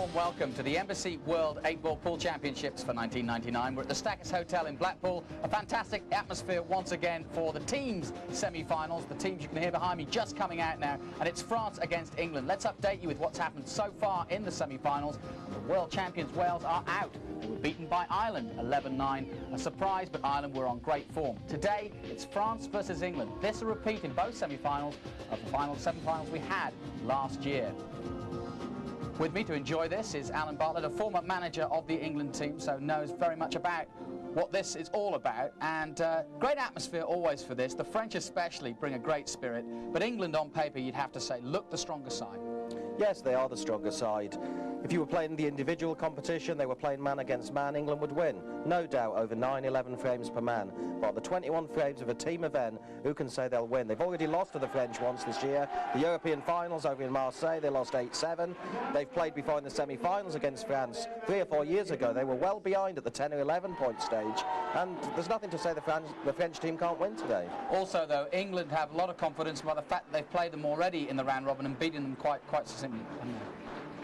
warm welcome to the Embassy World 8-Ball Pool Championships for 1999. We're at the Stackers Hotel in Blackpool. A fantastic atmosphere once again for the teams' semi-finals. The teams you can hear behind me just coming out now, and it's France against England. Let's update you with what's happened so far in the semi-finals. The world champions Wales are out. They were beaten by Ireland 11-9. A surprise, but Ireland were on great form. Today, it's France versus England. This a repeat in both semi-finals of the semi-finals we had last year. With me to enjoy this is Alan Bartlett, a former manager of the England team, so knows very much about what this is all about. And great atmosphere always for this. The French especially bring a great spirit, but England on paper, you'd have to say, look the stronger side. Yes, they are the stronger side. If you were playing the individual competition, they were playing man against man, England would win. No doubt, over 9-11 frames per man. But the 21 frames of a team event, who can say they'll win? They've already lost to the French once this year. The European finals over in Marseille, they lost 8-7. They've played before in the semi-finals against France 3 or 4 years ago. They were well behind at the 10 or 11 point stage. And there's nothing to say the French team can't win today. Also, though, England have a lot of confidence by the fact that they've played them already in the round robin and beaten them quite succinctly.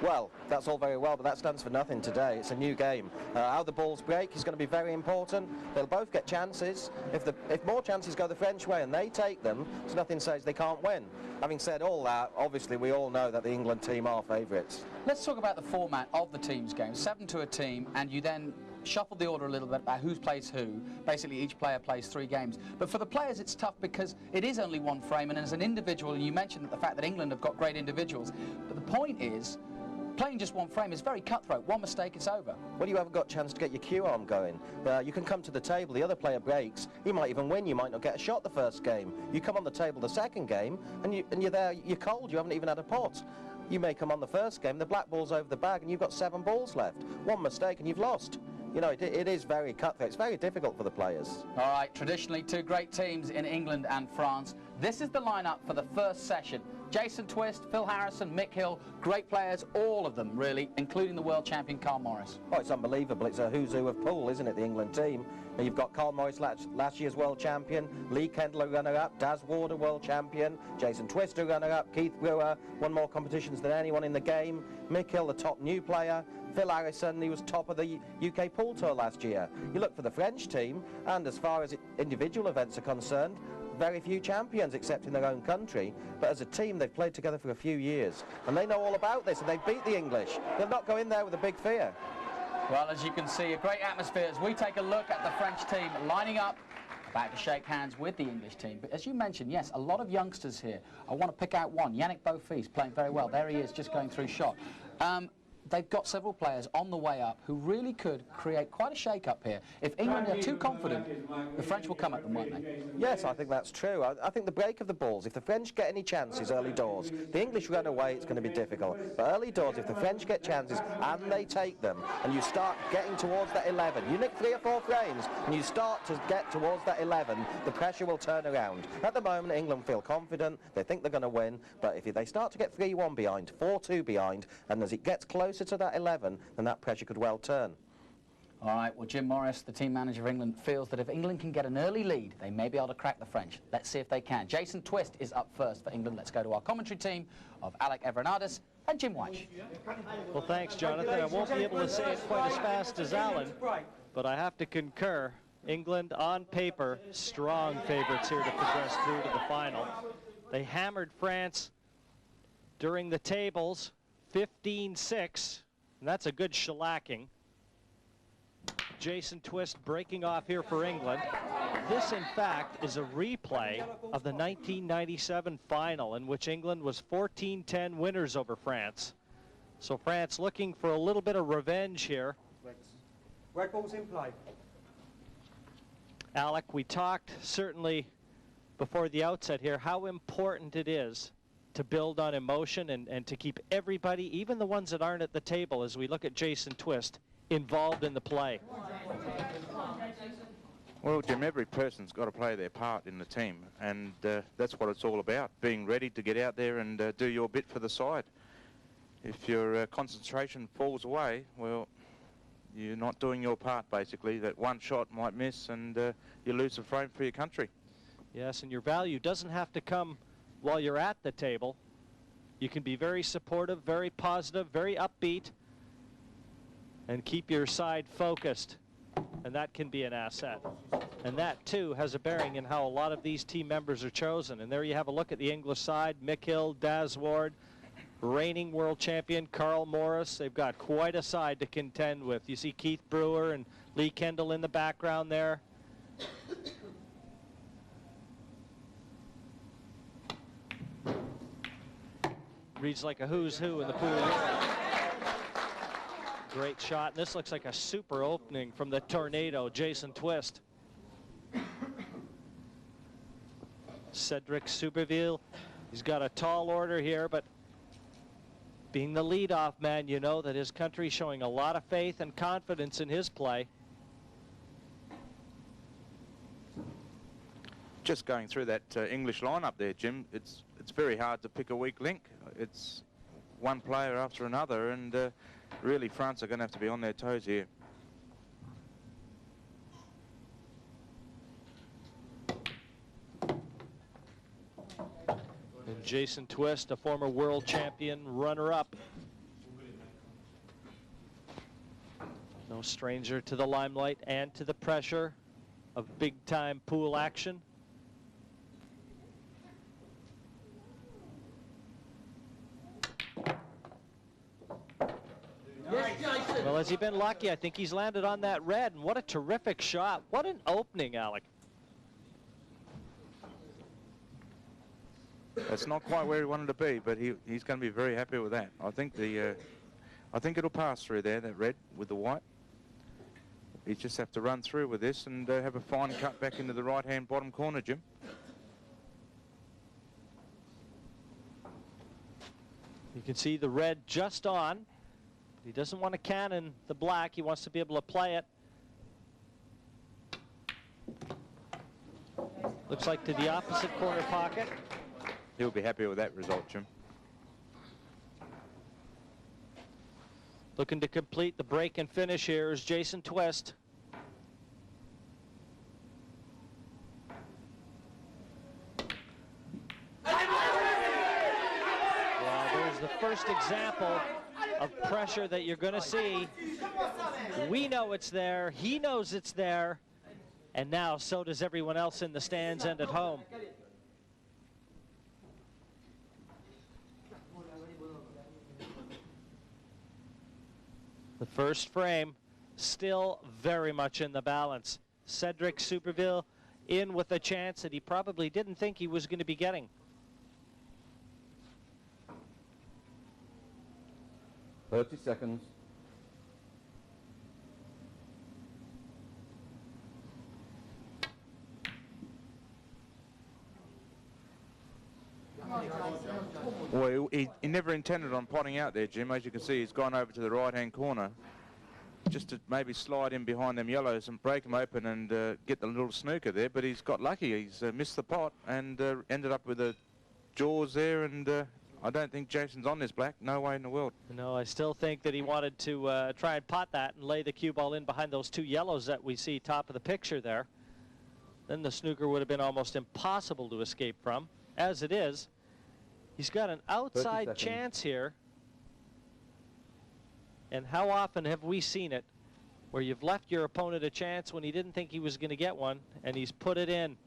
Well, that's all very well, but that stands for nothing today. It's a new game. How the balls break is going to be very important. They'll both get chances. If more chances go the French way and they take them, there's nothing says they can't win. Having said all that, obviously we all know that the England team are favourites. Let's talk about the format of the teams game. 7 to a team, and you then shuffle the order a little bit about who plays who. Basically, each player plays 3 games. But for the players, it's tough because it is only one frame, and as an individual, and you mentioned that the fact that England have got great individuals, but the point is, playing just one frame is very cutthroat. One mistake, it's over. Well, you haven't got a chance to get your cue arm going. You can come to the table, the other player breaks, he might even win, you might not get a shot the first game. You come on the table the second game, and you're there, you're cold, you haven't even had a pot. You may come on the first game, the black ball's over the bag, and you've got 7 balls left. One mistake, and you've lost. You know, it is very cutthroat. It's very difficult for the players. All right, traditionally 2 great teams in England and France. This is the lineup for the first session. Jason Twist, Phil Harrison, Mick Hill, great players, all of them really, including the world champion Carl Morris. Oh, it's unbelievable. It's a who's who of pool, isn't it, the England team? And you've got Carl Morris, last year's world champion, Lee Kendall, runner-up, Daz Warder, world champion, Jason Twist, runner-up, Keith Brewer, won more competitions than anyone in the game, Mick Hill, the top new player, Phil Harrison, he was top of the UK pool tour last year. You look for the French team, and as far as individual events are concerned, very few champions except in their own country, but as a team they've played together for a few years and they know all about this and they beat the English. They'll not go in there with a big fear. Well, as you can see, a great atmosphere as we take a look at the French team lining up about to shake hands with the English team. But as you mentioned, yes, a lot of youngsters here. I want to pick out one, Yannick Beaufils, playing very well. There he is, just going through shot. They've got several players on the way up who really could create quite a shake-up here. If England are too confident, the French will come at them, won't they? Yes, I think that's true. I think the break of the balls, if the French get any chances early doors, the English run away, it's going to be difficult. But early doors, if the French get chances and they take them, and you start getting towards that 11, you nick 3 or 4 frames, and you start to get towards that 11, the pressure will turn around. At the moment, England feel confident, they think they're going to win, but if they start to get 3-1 behind, 4-2 behind, and as it gets closer to that 11, then that pressure could well turn. All right, well, Jim Morris, the team manager of England, feels that if England can get an early lead, they may be able to crack the French. Let's see if they can. Jason Twist is up first for England. Let's go to our commentary team of Alec Everanadis and Jim White. Well, thanks, Jonathan. I won't be able to say it quite as fast as Alan, but I have to concur. England, on paper, strong favorites here to progress through to the final. They hammered France during the tables, 15-6. And that's a good shellacking. Jason Twist breaking off here for England. This, in fact, is a replay of the 1997 final in which England was 14-10 winners over France. So France looking for a little bit of revenge here. Red ball's in play. Alec, we talked certainly before the outset here how important it is to build on emotion and to keep everybody, even the ones that aren't at the table, as we look at Jason Twist, involved in the play. Well, Jim, every person's got to play their part in the team, and that's what it's all about, being ready to get out there and do your bit for the side. If your concentration falls away, well, you're not doing your part, basically. That one shot might miss and you lose a frame for your country. Yes, and your value doesn't have to come while you're at the table. You can be very supportive, very positive, very upbeat, and keep your side focused, and that can be an asset. And that too has a bearing in how a lot of these team members are chosen. And there you have a look at the English side. Mick Hill, Daz Ward, reigning world champion Carl Morris. They've got quite a side to contend with. You see Keith Brewer and Lee Kendall in the background there. Reads like a who's who in the pool. Great shot. This looks like a super opening from the Tornado, Jason Twist. Cedric Superville, he's got a tall order here, but being the leadoff man, you know that his country's showing a lot of faith and confidence in his play. Just going through that English lineup there, Jim, it's very hard to pick a weak link. It's one player after another, and really France are going to have to be on their toes here. And Jason Twist, a former world champion runner-up. No stranger to the limelight and to the pressure of big-time pool action. Well, has he been lucky? I think he's landed on that red, and what a terrific shot. What an opening, Alec. That's not quite where he wanted to be, but he's going to be very happy with that. I think it'll pass through there, that red with the white. You just have to run through with this and have a fine cut back into the right-hand bottom corner, Jim. You can see the red just on. He doesn't want to cannon the black. He wants to be able to play it. Looks like to the opposite corner pocket. He'll be happy with that result, Jim. Looking to complete the break and finish here is Jason Twist. Well, there's the first example of pressure that you're going to see. We know it's there. He knows it's there. And now so does everyone else in the stands and at home. The first frame still very much in the balance. Cedric Superville in with a chance that he probably didn't think he was going to be getting. Thirty seconds. Well, he never intended on potting out there, Jim. As you can see, he's gone over to the right-hand corner just to maybe slide in behind them yellows and break them open and get the little snooker there. But he's got lucky. He's missed the pot and ended up with a jaws there. And I don't think Jason's on this black. No way in the world. No, I still think that he wanted to try and pot that and lay the cue ball in behind those two yellows that we see top of the picture there. Then the snooker would have been almost impossible to escape from. As it is, he's got an outside chance here. And how often have we seen it where you've left your opponent a chance when he didn't think he was going to get one, and he's put it in.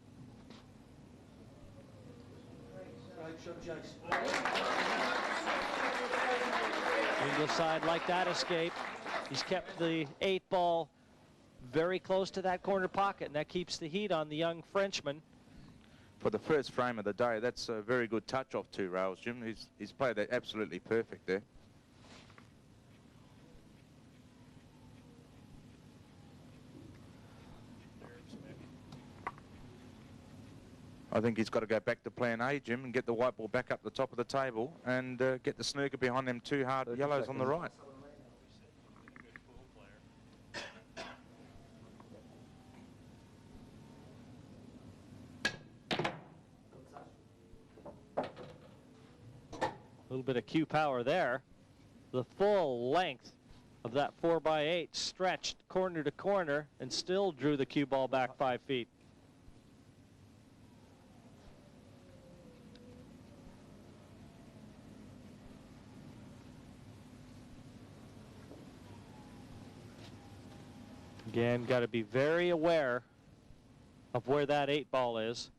English side like that escape. He's kept the 8-ball very close to that corner pocket, and that keeps the heat on the young Frenchman. For the first frame of the day, that's a very good touch off 2 rails, Jim. He's played that absolutely perfect there. I think he's got to go back to plan A, Jim, and get the white ball back up the top of the table and get the snooker behind them 2 hard yellows on the right. A little bit of cue power there. The full length of that 4x8 stretched corner to corner and still drew the cue ball back 5 feet. Again, got to be very aware of where that 8-ball is.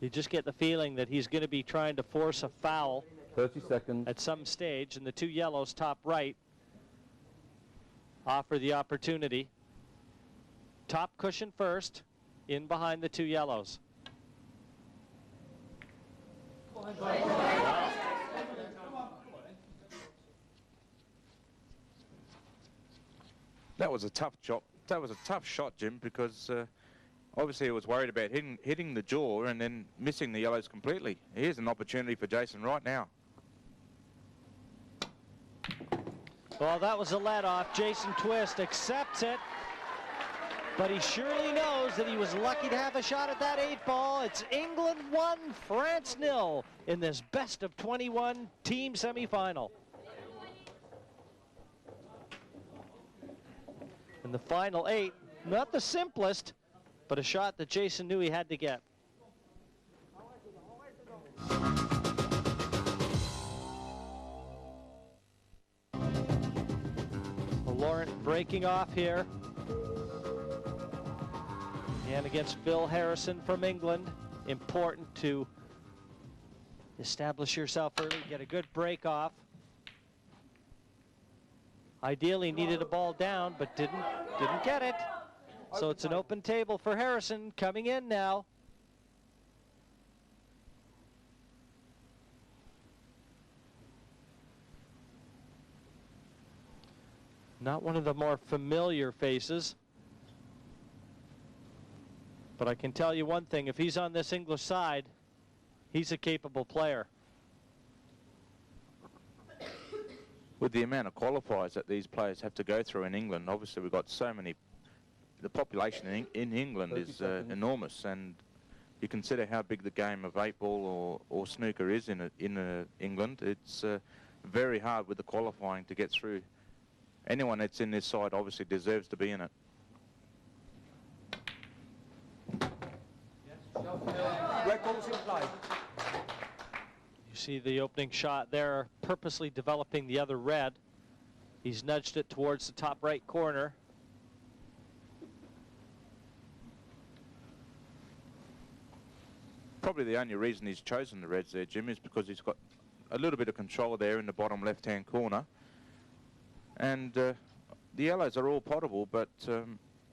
You just get the feeling that he's going to be trying to force a foul 30 seconds. at some stage, and the 2 yellows top right offer the opportunity. Top cushion first, in behind the 2 yellows. That was a tough shot. That was a tough shot, Jim, because obviously he was worried about hitting the jaw and then missing the yellows completely. Here's an opportunity for Jason right now. Well, that was a let-off. Jason Twist accepts it, but he surely knows that he was lucky to have a shot at that 8-ball. It's England 1, France 0 in this best of 21 team semifinal. And the final 8, not the simplest, but a shot that Jason knew he had to get. Laurent breaking off here. And against Phil Harrison from England. Important to establish yourself early, get a good break off. Ideally needed a ball down, but didn't get it. So it's an open table for Harrison coming in now. Not one of the more familiar faces. But I can tell you one thing, if he's on this English side, he's a capable player. With the amount of qualifiers that these players have to go through in England, obviously we've got so many. The population in England is enormous, and you consider how big the game of 8-ball or snooker is in England. It's very hard with the qualifying to get through. Anyone that's in this side obviously deserves to be in it. Red ball's in play. You see the opening shot there, purposely developing the other red. He's nudged it towards the top right corner. Probably the only reason he's chosen the reds there, Jim, is because he's got a little bit of control there in the bottom left-hand corner. And the yellows are all potable, but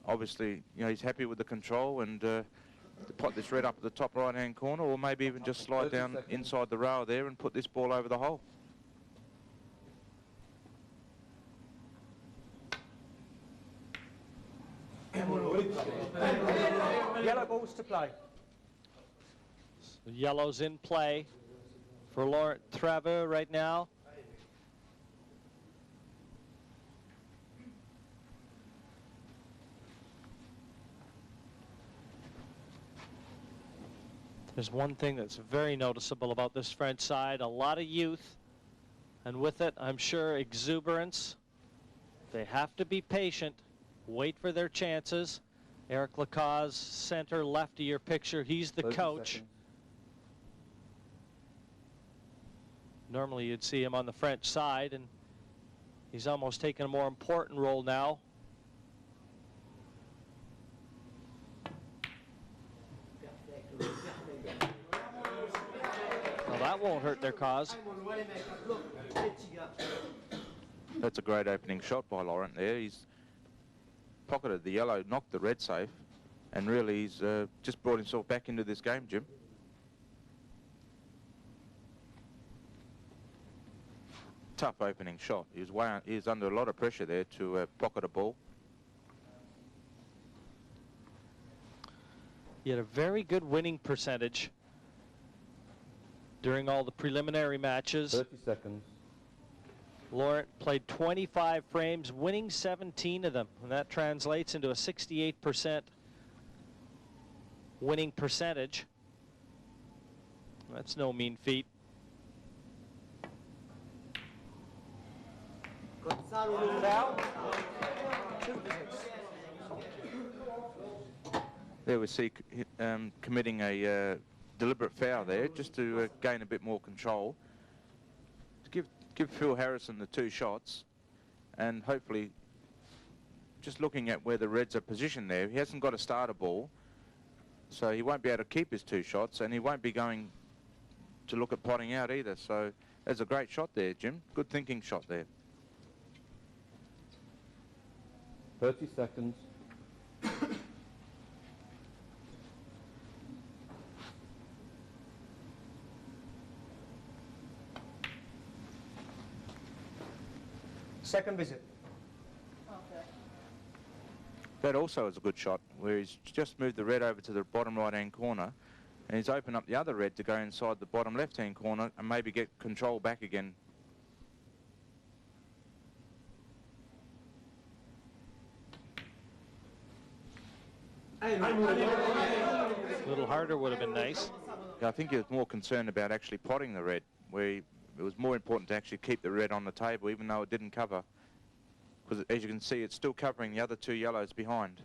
obviously, you know, he's happy with the control and to pot this red up at the top right-hand corner, or maybe even just slide down inside the rail there and put this ball over the hole. Yellow balls to play. So yellow's in play for Laurent Traveux right now. There's one thing that's very noticeable about this French side, a lot of youth, and with it, I'm sure, exuberance. They have to be patient, wait for their chances. Eric Lacaze, center left of your picture, he's the coach. Seconds. Normally you'd see him on the French side, and he's almost taken a more important role now. Well, that won't hurt their cause. That's a great opening shot by Laurent there. He's pocketed the yellow, knocked the red safe, and really he's just brought himself back into this game, Jim. Tough opening shot. He was under a lot of pressure there to pocket a ball. He had a very good winning percentage during all the preliminary matches. 30 seconds. Laurent played 25 frames, winning 17 of them, and that translates into a 68% winning percentage. That's no mean feat. Foul. There we see committing a deliberate foul there just to gain a bit more control. To give Phil Harrison the 2 shots and hopefully just looking at where the reds are positioned there, he hasn't got a starter ball, so he won't be able to keep his 2 shots, and he won't be going to look at potting out either. So that's a great shot there, Jim. Good thinking shot there. 30 seconds. Second visit. That also is a good shot, where he's just moved the red over to the bottom right-hand corner, and he's opened up the other red to go inside the bottom left-hand corner and maybe get control back again. A little harder would have been nice. Yeah, I think he was more concerned about actually potting the red, where it was more important to actually keep the red on the table, even though it didn't cover. Because as you can see, it's still covering the other 2 yellows behind.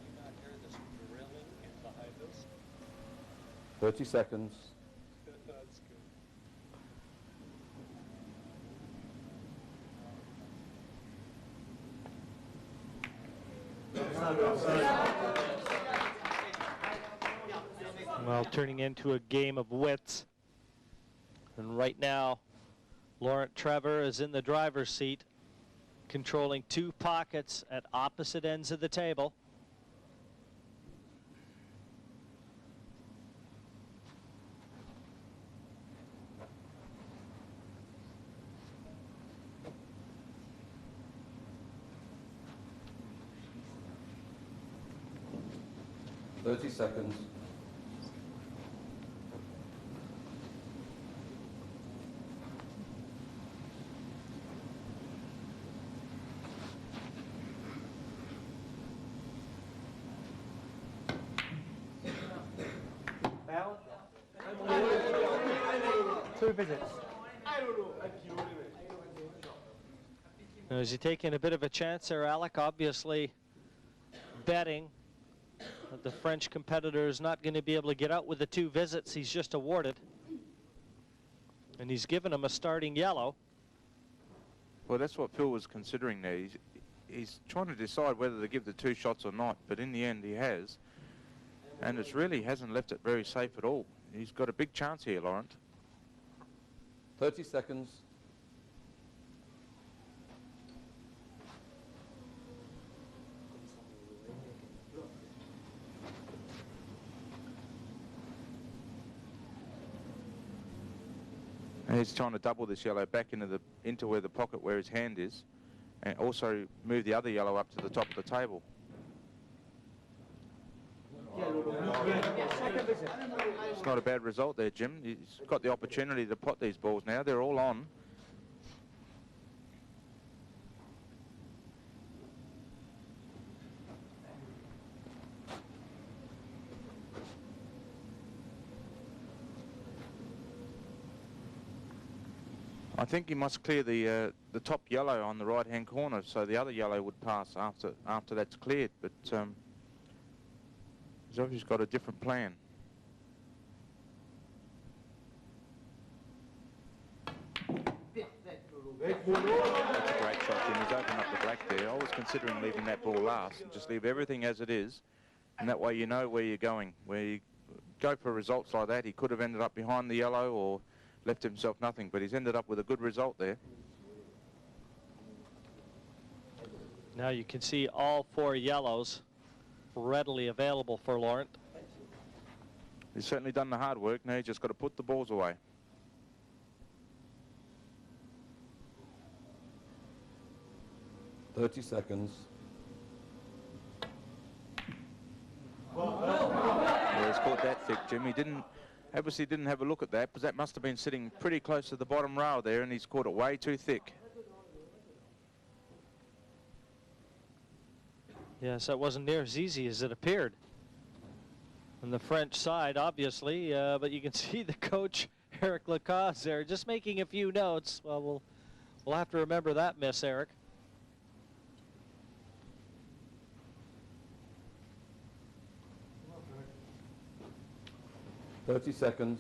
You not hear this drilling behind us? 30 seconds. That's good. Well, turning into a game of wits. And right now, Laurent Trevor is in the driver's seat, controlling 2 pockets at opposite ends of the table. Thirty seconds. Foul. 2 visits. Now, is he taking a bit of a chance there, Alec? Obviously betting that the French competitor is not going to be able to get out with the 2 visits he's just awarded. And he's given him a starting yellow. Well, that's what Phil was considering there. He's trying to decide whether to give the 2 shots or not, but in the end he has. And it really hasn't left it very safe at all. He's got a big chance here, Laurent. 30 seconds. And he's trying to double this yellow back into where the pocket where his hand is, and also move the other yellow up to the top of the table. It's not a bad result there, Jim. He's got the opportunity to pot these balls now. They're all on. I think he must clear the top yellow on the right-hand corner, so the other yellow would pass after that's cleared. But he's obviously got a different plan. That's a great shot, Jim. He's opened up the black there. I was considering leaving that ball last and just leave everything as it is, and that way you know where you're going. Where you go for results like that, he could have ended up behind the yellow or left himself nothing, but he's ended up with a good result there. Now you can see all 4 yellows readily available for Laurent. He's certainly done the hard work. Now he's just got to put the balls away. Thirty seconds. Yeah, he's caught that thick, Jim. He obviously didn't have a look at that, because that must have been sitting pretty close to the bottom rail there, and he's caught it way too thick. Yes, that wasn't near as easy as it appeared on the French side, obviously, but you can see the coach, Eric Lacaze, there, just making a few notes. Well, we'll have to remember that miss, Eric. 30 seconds.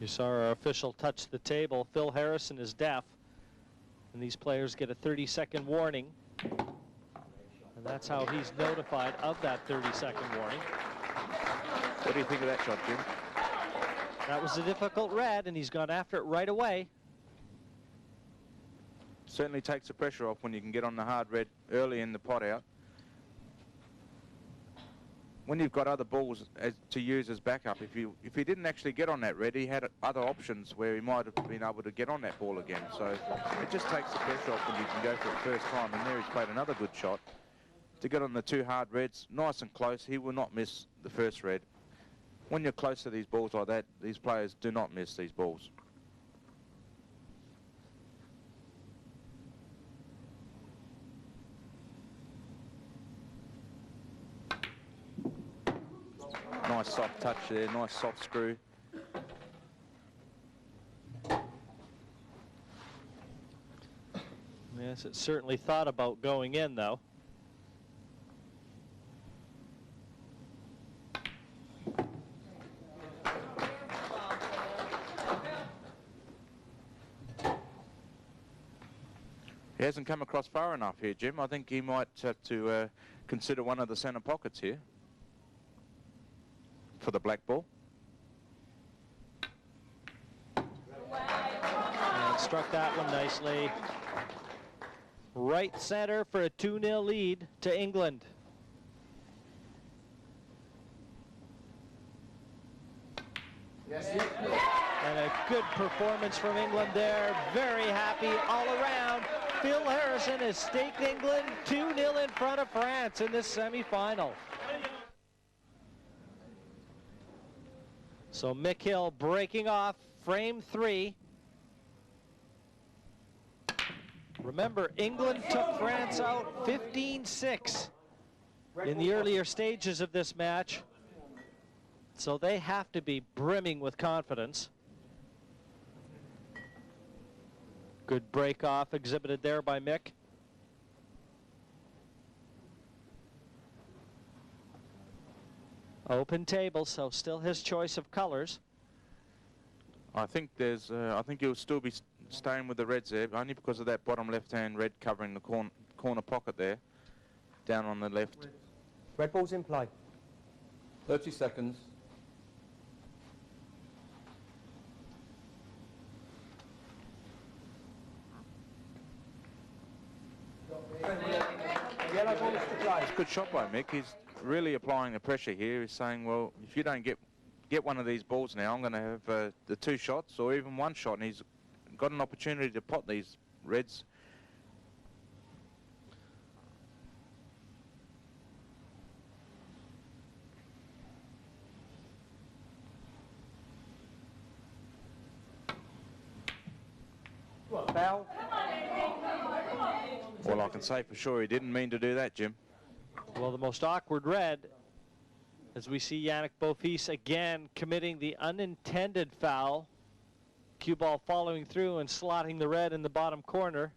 You saw our official touch the table. Phil Harrison is deaf, and these players get a 30-second warning. And that's how he's notified of that 30-second warning. What do you think of that shot, Jim? That was a difficult red, and he's gone after it right away. Certainly takes the pressure off when you can get on the hard red early in the pot out. When you've got other balls to use as backup, if he didn't actually get on that red, he had other options where he might have been able to get on that ball again. So it just takes the pressure off when you can go for it first time. And there he's played another good shot to get on the two hard reds, nice and close. He will not miss the first red. When you're close to these balls like that, these players do not miss these balls. Nice soft touch there, nice soft screw. Yes, it certainly thought about going in, though. He hasn't come across far enough here, Jim. I think he might have to consider one of the centre pockets here for the black ball. And struck that one nicely. Right center for a 2-0 lead to England. And a good performance from England there. Very happy all around. Phil Harrison has staked England 2-0 in front of France in this semi-final. So Mick Hill breaking off frame 3. Remember, England took France out 15-6 in the earlier stages of this match. So they have to be brimming with confidence. Good break off exhibited there by Mick. Open table, so still his choice of colors. I think there's, I think he'll still be staying with the reds there, only because of that bottom left-hand red covering the corner pocket there, down on the left. Red ball's in play. 30 seconds. Yellow ball's to play. Good shot by Mick. He's really applying the pressure here. He's saying, well, if you don't get one of these balls now, I'm going to have the 2 shots or even 1 shot. And he's got an opportunity to pot these reds. Foul. Well, I can say for sure he didn't mean to do that, Jim. Well, the most awkward red, as we see Yannick Beaufils again committing the unintended foul. Cue ball following through and slotting the red in the bottom corner.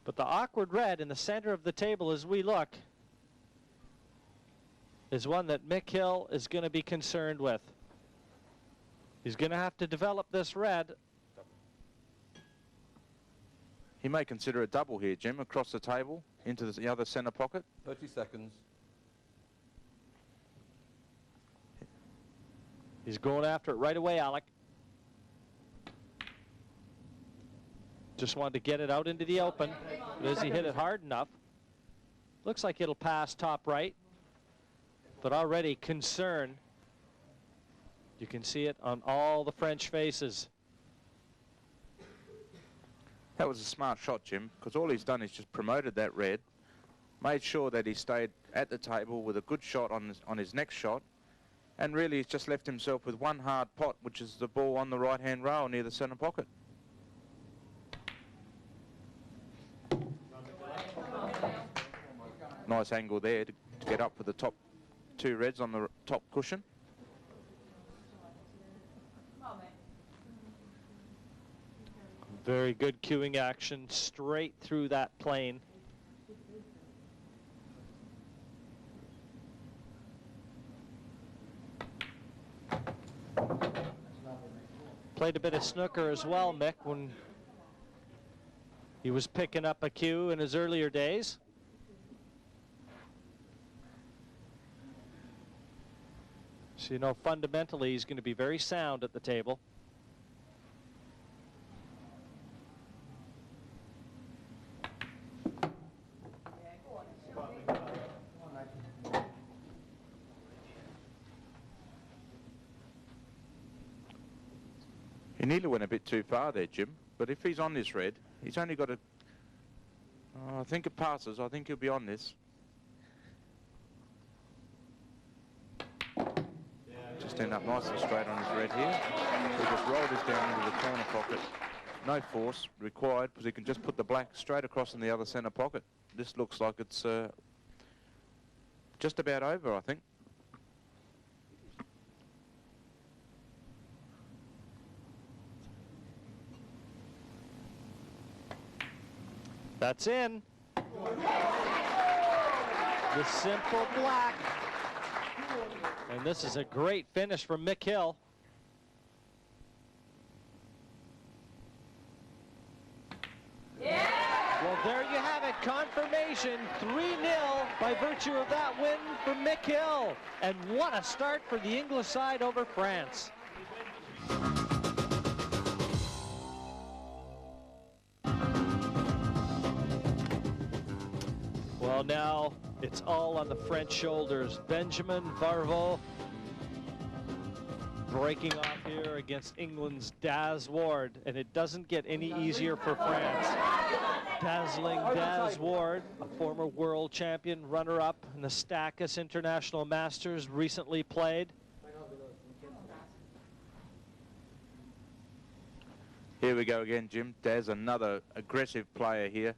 But the awkward red in the center of the table as we look is one that Mick Hill is going to be concerned with. He's going to have to develop this red. He may consider a double here, Jim, across the table into the other centre pocket. 30 seconds. He's going after it right away, Alec. Just wanted to get it out into the open. But as he hit it hard enough, looks like it'll pass top right. But already concern. You can see it on all the French faces. That was a smart shot, Jim, because all he's done is just promoted that red, made sure that he stayed at the table with a good shot on his next shot, and really he's just left himself with 1 hard pot, which is the ball on the right-hand rail near the centre pocket. Nice angle there to get up for the top 2 reds on the top cushion. Very good cueing action straight through that plane. Played a bit of snooker as well, Mick, when he was picking up a cue in his earlier days. So you know, fundamentally, he's going to be very sound at the table. He nearly went a bit too far there, Jim. But if he's on this red, he's only got to... Oh, I think it passes. I think he'll be on this. Just end up nice and straight on his red here. He just rolled this down into the corner pocket. No force required because he can just put the black straight across in the other centre pocket. This looks like it's just about over, I think. That's in. The simple black. And this is a great finish from Mick Hill. Yeah! Well, there you have it. Confirmation 3-0 by virtue of that win for Mick Hill. And what a start for the English side over France. Well, now it's all on the French shoulders. Benjamin Varveau breaking off here against England's Daz Ward, and it doesn't get any easier for France. Dazzling Daz Ward, a former world champion, runner-up in the Stackus International Masters, recently played. Here we go again, Jim. Daz, another aggressive player here.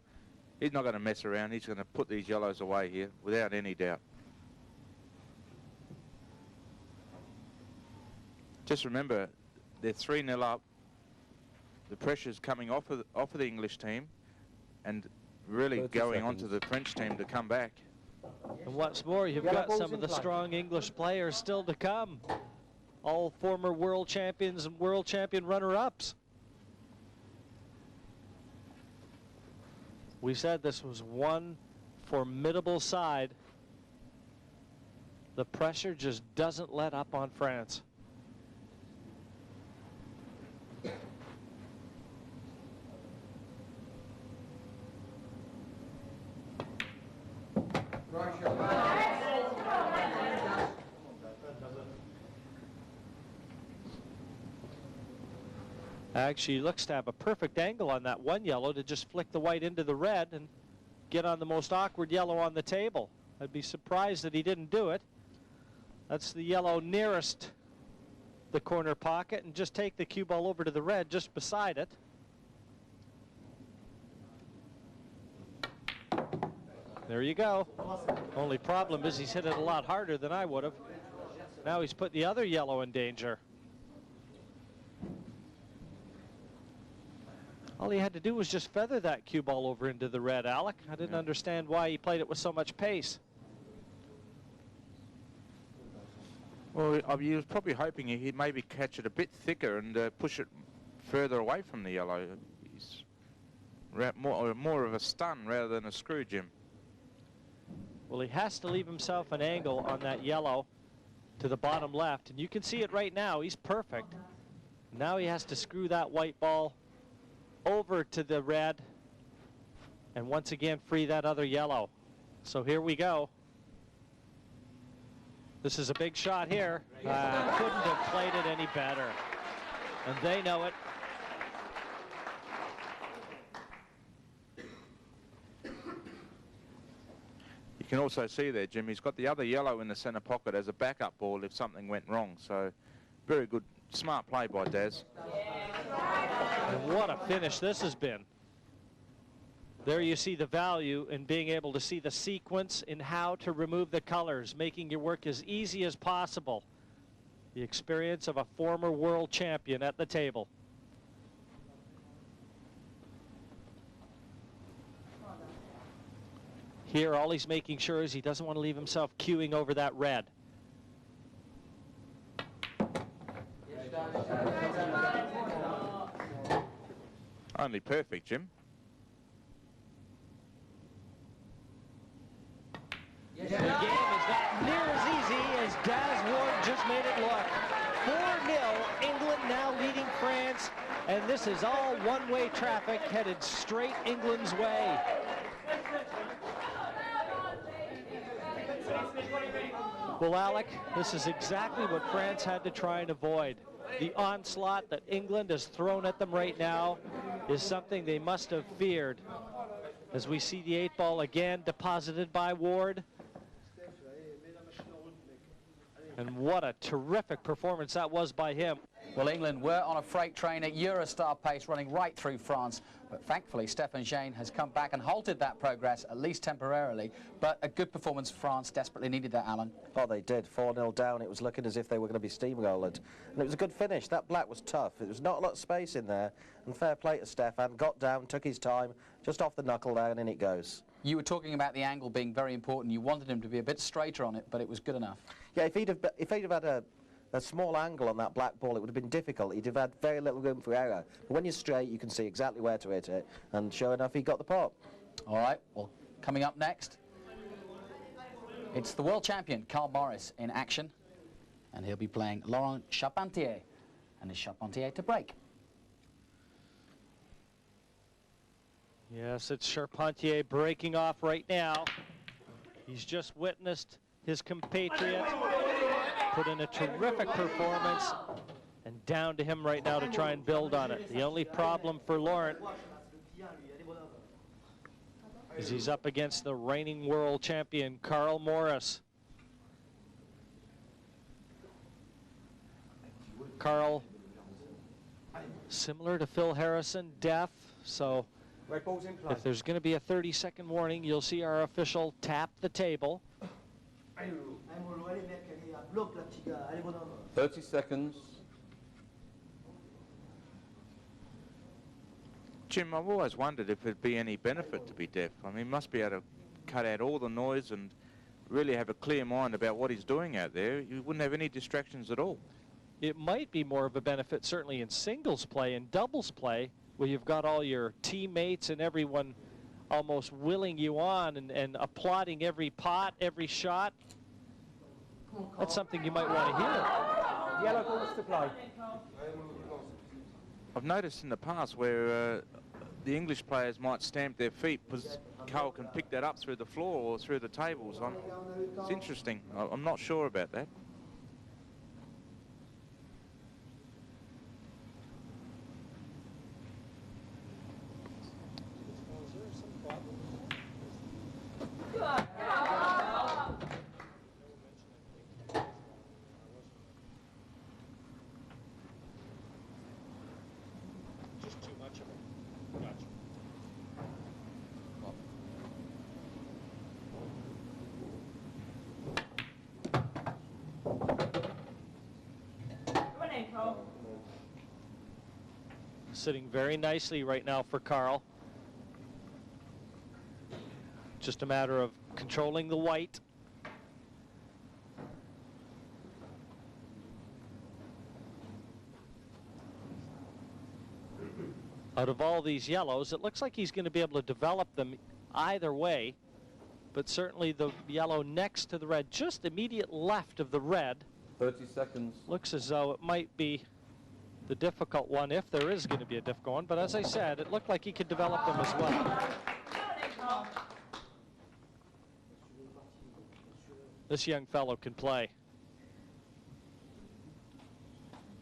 He's not going to mess around. He's going to put these yellows away here without any doubt. Just remember, they're 3-0 up. The pressure's coming off of the English team and really going on to the French team to come back. And what's more, you've got some of the strong English players still to come. All former world champions and world champion runner-ups. We said this was one formidable side. The pressure just doesn't let up on France. Actually, looks to have a perfect angle on that one yellow to just flick the white into the red and get on the most awkward yellow on the table. I'd be surprised that he didn't do it. That's the yellow nearest the corner pocket, and just take the cue ball over to the red just beside it. There you go. Only problem is he's hit it a lot harder than I would have. Now he's put the other yellow in danger. All he had to do was just feather that cue ball over into the red, Alec. I didn't understand why he played it with so much pace. Well, he was probably hoping he'd maybe catch it a bit thicker and push it further away from the yellow. He's more of a stun rather than a screw, Jim. Well, he has to leave himself an angle on that yellow to the bottom left, and you can see it right now. He's perfect. Now he has to screw that white ball over to the red and once again free that other yellow. So here we go. This is a big shot here. Couldn't have played it any better, and they know it. You can also see there, Jim, he's got the other yellow in the centre pocket as a backup ball if something went wrong. So very good, smart play by Daz. And what a finish this has been. There you see the value in being able to see the sequence in how to remove the colors, making your work as easy as possible. The experience of a former world champion at the table. Here, all he's making sure is he doesn't want to leave himself queuing over that red. Only perfect, Jim. The game is not near as easy as Daz Ward just made it look. 4-0, England now leading France, and this is all one-way traffic headed straight England's way. Well, Alec, this is exactly what France had to try and avoid. The onslaught that England has thrown at them right now is something they must have feared. As we see the 8 ball again deposited by Ward. And what a terrific performance that was by him. Well, England were on a freight train at Eurostar pace, running right through France. But thankfully, Stéphane Gien has come back and halted that progress, at least temporarily. But a good performance. France desperately needed that, Alan. Oh, they did. 4-0 down. It was looking as if they were going to be steamrolled. And it was a good finish. That black was tough. There was not a lot of space in there. And fair play to Stéphane. Got down, took his time, just off the knuckle there, and in it goes. You were talking about the angle being very important. You wanted him to be a bit straighter on it, but it was good enough. Yeah, if he'd have had a small angle on that black ball, it would have been difficult. He'd have had very little room for error. But when you're straight, you can see exactly where to hit it. And sure enough, he got the pot. All right, well, coming up next, it's the world champion, Carl Morris, in action. And he'll be playing Laurent Charpentier. And it's Charpentier to break. Yes, it's Charpentier breaking off right now. He's just witnessed his compatriot put in a terrific performance, and down to him right now to try and build on it. The only problem for Laurent is he's up against the reigning world champion, Carl Morris. Carl, similar to Phil Harrison, deaf, so Red ball's in play. if there's going to be a 30-second warning, you'll see our official tap the table. 30 seconds. Jim, I've always wondered if it'd be any benefit to be deaf. I mean, he must be able to cut out all the noise and really have a clear mind about what he's doing out there. You wouldn't have any distractions at all. It might be more of a benefit, certainly in singles play and doubles play, where you've got all your teammates and everyone almost willing you on and applauding every pot, every shot. That's something you might want to hear. Yellow balls to play. I've noticed in the past where the English players might stamp their feet because Carl can pick that up through the floor or through the tables. It's interesting. I'm not sure about that. Sitting very nicely right now for Carl. Just a matter of controlling the white. Out of all these yellows, it looks like he's going to be able to develop them either way, but certainly the yellow next to the red, just immediate left of the red, 30 seconds. looks as though it might be the difficult one, if there is going to be a difficult one. But as I said, it looked like he could develop them as well. This young fellow can play.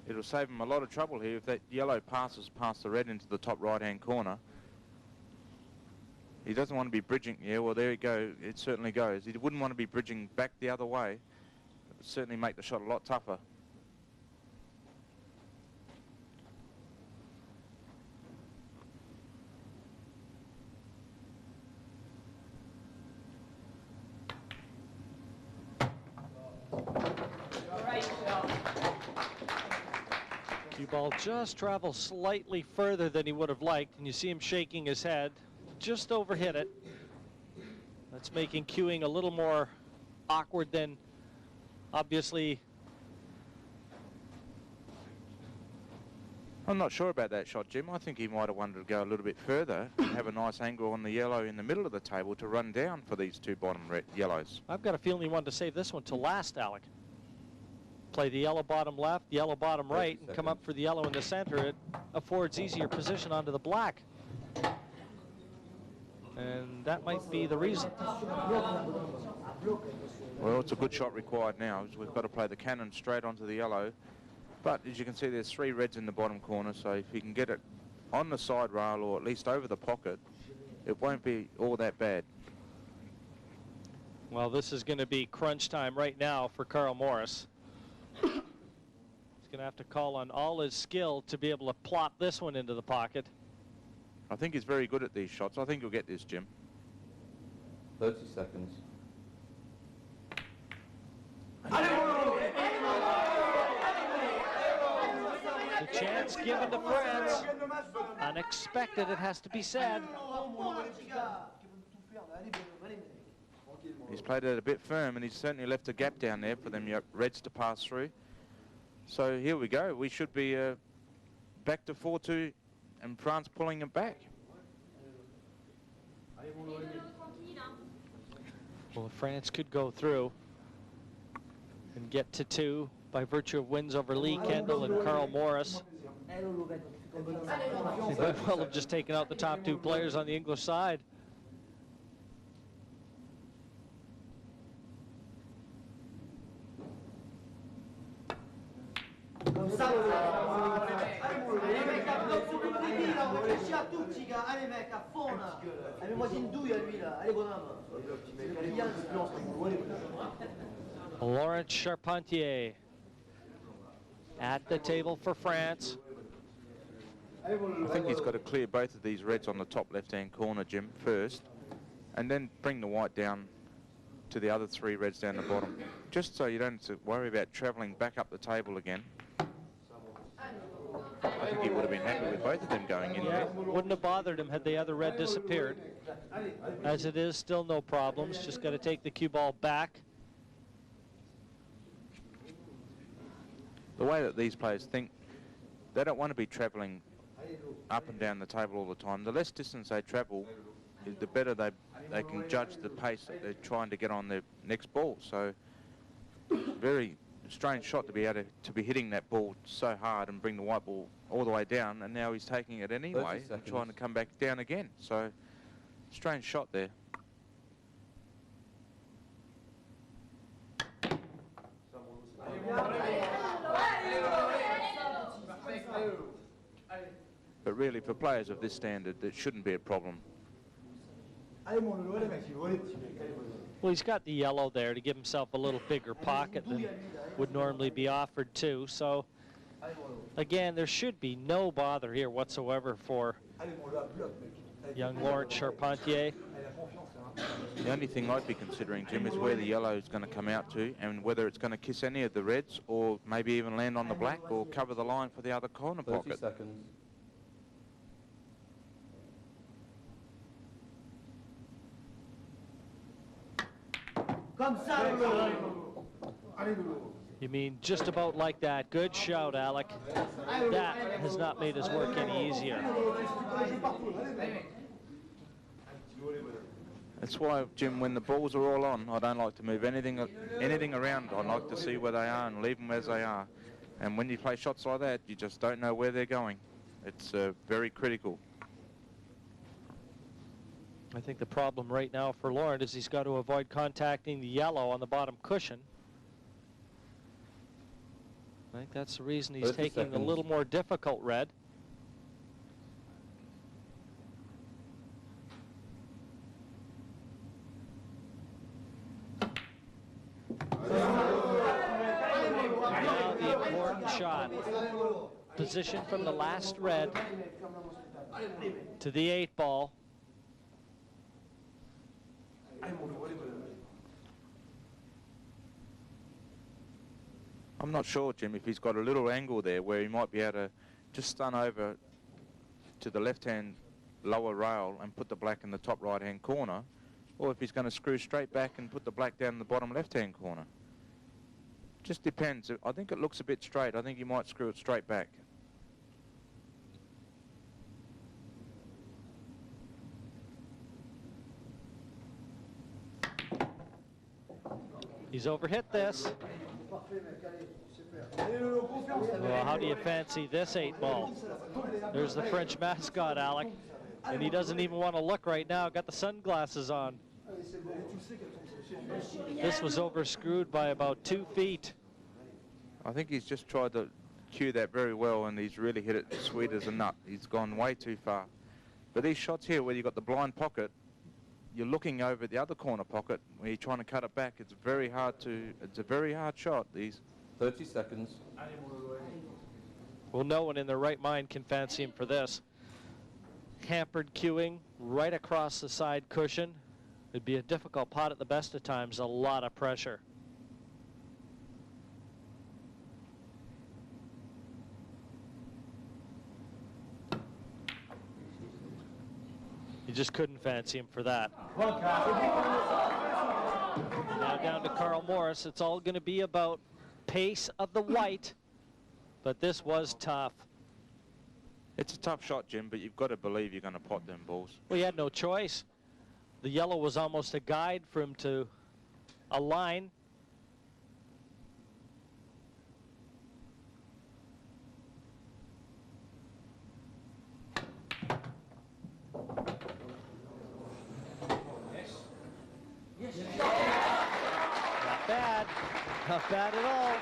It'll save him a lot of trouble here if that yellow passes past the red into the top right-hand corner. He doesn't want to be bridging. Yeah, well, there you go. It certainly goes. He wouldn't want to be bridging back the other way. It would certainly make the shot a lot tougher. Cue ball just travels slightly further than he would have liked, and you see him shaking his head. Just overhit it. That's making cueing a little more awkward than I'm not sure about that shot, Jim. I think he might have wanted to go a little bit further and have a nice angle on the yellow in the middle of the table to run down for these two bottom yellows. I've got a feeling he wanted to save this one till last, Alec. Play the yellow bottom left, yellow bottom right, and come up for the yellow in the center. It affords easier position onto the black. And that might be the reason. Well, it's a good shot required now. We've got to play the cannon straight onto the yellow. But as you can see, there's three reds in the bottom corner, so if you can get it on the side rail or at least over the pocket, it won't be all that bad. Well, this is going to be crunch time right now for Carl Morris. He's going to have to call on all his skill to be able to plop this one into the pocket. I think he's very good at these shots. I think he'll get this, Jim. 30 seconds. The chance given to France. Unexpected, it has to be said. He's played it a bit firm, and he's certainly left a gap down there for them reds to pass through. So here we go. We should be back to 4-2 and France pulling it back. Well, France could go through and get to 2 by virtue of wins over Lee Kendall and Carl Morris. They might well have just taken out the top 2 players on the English side. Laurent Charpentier at the table for France. I think he's got to clear both of these reds on the top left-hand corner, Jim, first, and then bring the white down to the other 3 reds down the bottom, just so you don't have to worry about travelling back up the table again. I think he would have been happy with both of them going in there. Wouldn't have bothered him had the other red disappeared. As it is, still no problems. Just got to take the cue ball back. The way that these players think, they don't want to be travelling up and down the table all the time. The less distance they travel, the better they can judge the pace that they're trying to get on their next ball. So very strange shot to be able to be hitting that ball so hard and bring the white ball all the way down, and now he's taking it anyway and trying to come back down again. So strange shot there. But really, for players of this standard, that shouldn't be a problem. Well, he's got the yellow there to give himself a little bigger pocket than would normally be offered to. So, again, there should be no bother here whatsoever for young Laurent Charpentier. The only thing I'd be considering, Jim, is where the yellow is going to come out to and whether it's going to kiss any of the reds or maybe even land on the black or cover the line for the other corner 30 pocket. seconds. You mean just about like that? Good shout, Alec. That has not made his work any easier. That's why, Jim, when the balls are all on, I don't like to move anything around. I like to see where they are and leave them as they are. And when you play shots like that, you just don't know where they're going. It's very critical. I think the problem right now for Laurent is he's got to avoid contacting the yellow on the bottom cushion. I think that's the reason he's taking a little more difficult red. Now the important shot. Position from the last red to the 8 ball. I'm not sure, Jim, if he's got a little angle there where he might be able to just stun over to the left-hand lower rail and put the black in the top right-hand corner, or if he's going to screw straight back and put the black down in the bottom left-hand corner. Just depends. I think it looks a bit straight. I think he might screw it straight back. He's overhit this. Well, how do you fancy this 8-ball? There's the French mascot, Alec. And he doesn't even want to look right now. Got the sunglasses on. This was overscrewed by about 2 feet. I think he's just tried to cue that very well, and he's really hit it sweet as a nut. He's gone way too far. But these shots here where you've got the blind pocket, you're looking over the other corner pocket where you're trying to cut it back. It's a very hard shot, these. 30 seconds. Well, no one in their right mind can fancy him for this. Hampered cueing right across the side cushion. It'd be a difficult pot at the best of times, a lot of pressure. You just couldn't fancy him for that. Now down to Carl Morris. It's all going to be about pace of the white, but this was tough. It's a tough shot, Jim, but you've got to believe you're going to pot them balls. Well, he had no choice. The yellow was almost a guide for him to a line. Not bad. Not bad at all.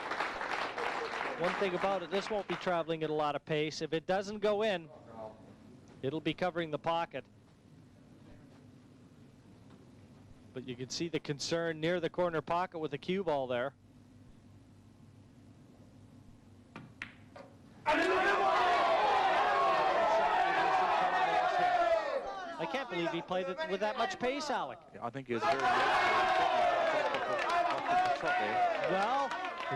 One thing about it, this won't be traveling at a lot of pace. If it doesn't go in, it'll be covering the pocket. But you can see the concern near the corner pocket with the cue ball there. I can't believe he played it with that much pace, Alec. I think he was very Well,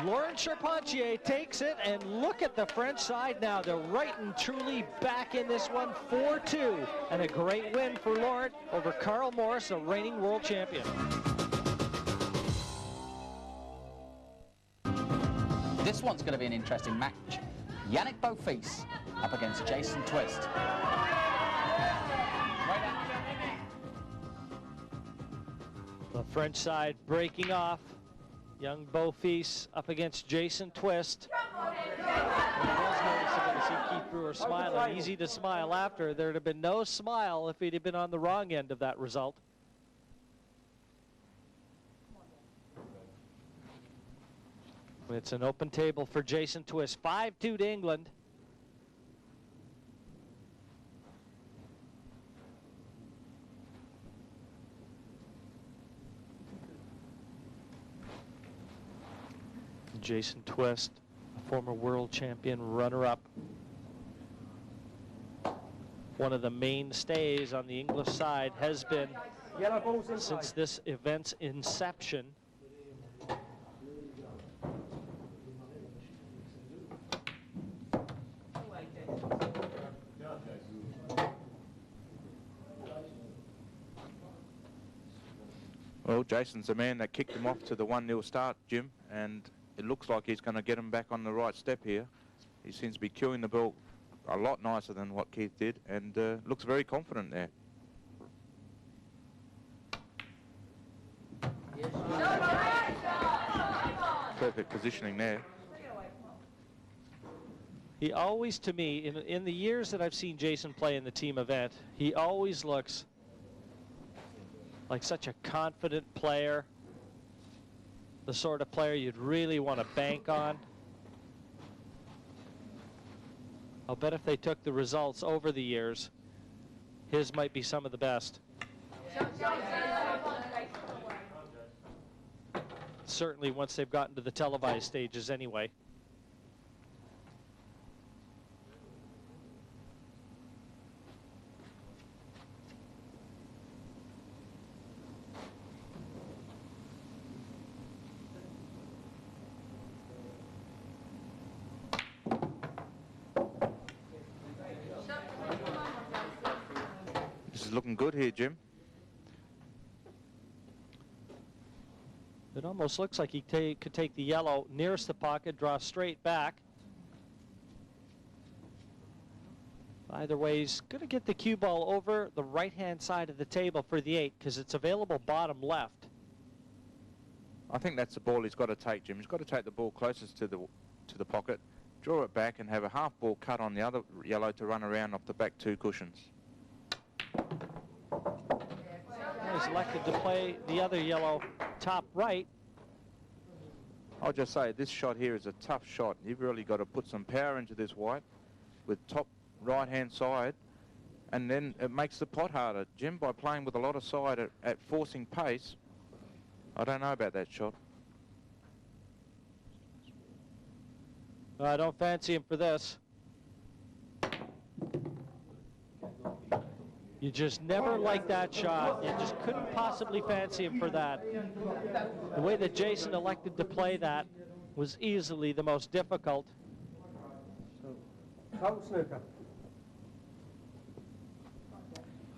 Laurent Charpentier takes it, and look at the French side now. They're right and truly back in this one, 4-2. And a great win for Laurent over Carl Morris, the reigning world champion. This one's going to be an interesting match. Yannick Beaufils up against Jason Twist. The French side breaking off. Young Beaufils up against Jason Twist. It was noticeable to see Keith Brewer smiling. Easy to smile after. There'd have been no smile if he'd have been on the wrong end of that result. It's an open table for Jason Twist. 5-2 to England. Jason Twist, a former world champion runner-up. One of the mainstays on the English side has been, since this event's inception, Well, Jason's the man that kicked him off to the 1-0 start, Jim, and it looks like he's going to get him back on the right step here. He seems to be cueing the ball a lot nicer than what Keith did, and looks very confident there. Perfect positioning there. he always, to me, in the years that I've seen Jason play in the team event, he always looks like such a confident player, the sort of player you'd really want to bank on. I'll bet if they took the results over the years, his might be some of the best. Certainly once they've gotten to the televised stages anyway. This is looking good here, Jim. It almost looks like he could take the yellow nearest the pocket, draw straight back. Either way, he's going to get the cue ball over the right-hand side of the table for the 8 because it's available bottom left. I think that's the ball he's got to take, Jim. He's got to take the ball closest to the pocket, draw it back, and have a half ball cut on the other yellow to run around off the back 2 cushions. He's elected to play the other yellow top right. I'll just say this shot here is a tough shot. You've really got to put some power into this white with top right-hand side, and then it makes the pot harder, Jim, by playing with a lot of side at forcing pace. I don't know about that shot. I don't fancy him for this. You just never like that shot. You just couldn't possibly fancy him for that. The way that Jason elected to play that was easily the most difficult. Snooker.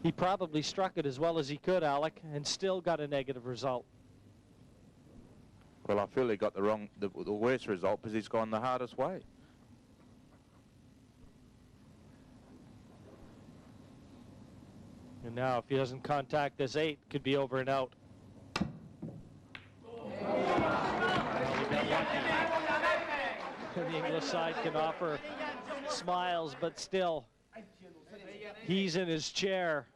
He probably struck it as well as he could, Alec, and still got a negative result. Well, I feel he got the worst result because he's gone the hardest way. And now if he doesn't contact this 8, could be over and out. The English side can offer smiles, but still, he's in his chair,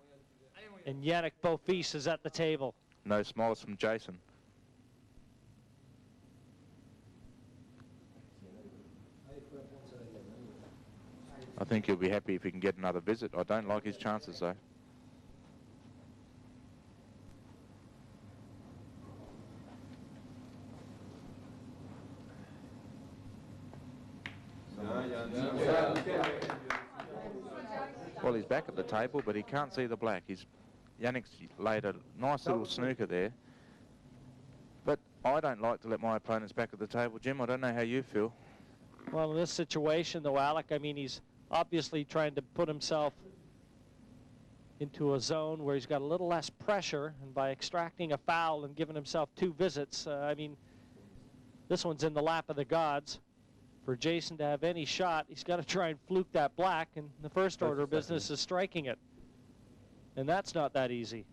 and Yannick Beaufils is at the table. No smiles from Jason. I think he'll be happy if he can get another visit. I don't like his chances, though. Well, he's back at the table, but he can't see the black. Yannick's laid a nice little snooker there. But I don't like to let my opponents back at the table, Jim. I don't know how you feel. Well, in this situation, though, Alec, I mean, he's obviously trying to put himself into a zone where he's got a little less pressure, and by extracting a foul and giving himself 2 visits, I mean, this one's in the lap of the gods. For Jason to have any shot, he's got to try and fluke that black, and the first order of business is striking it. And that's not that easy.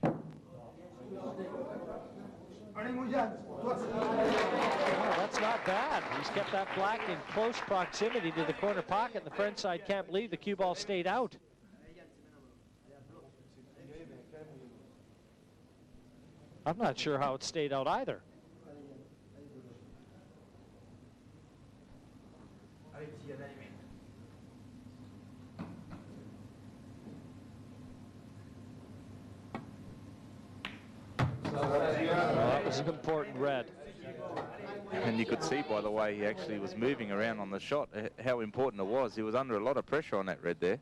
Well, that's not bad. He's kept that black in close proximity to the corner pocket. The French side can't believe the cue ball stayed out. I'm not sure how it stayed out either. Well, that was an important red. And you could see by the way he actually was moving around on the shot how important it was. He was under a lot of pressure on that red there.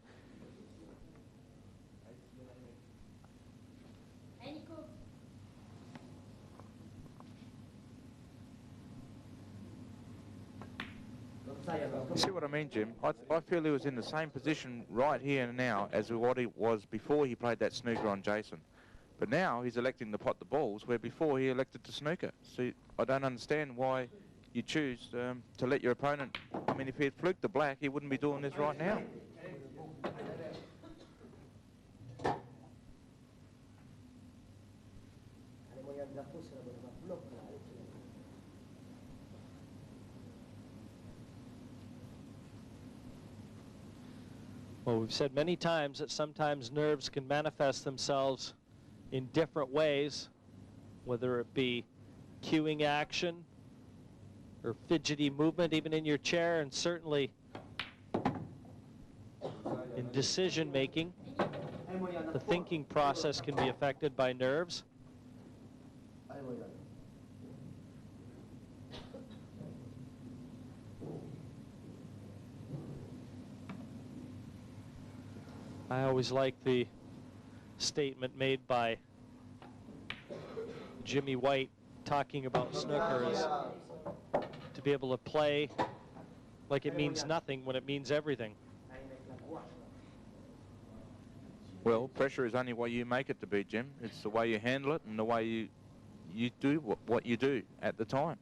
You see what I mean, Jim? I feel he was in the same position right here and now as what he was before he played that snooker on Jason. But now he's electing to pot the balls, where before he elected to snooker. So I don't understand why you choose to let your opponent... I mean, if he had fluked the black, he wouldn't be doing this right now. Well, we've said many times that sometimes nerves can manifest themselves in different ways, whether it be cueing action or fidgety movement even in your chair, and certainly in decision making. The thinking process can be affected by nerves. I always like the statement made by Jimmy White talking about snooker is to be able to play like it means nothing when it means everything. Well, pressure is only what you make it to be, Jim. It's the way you handle it and the way you do what you do at the time.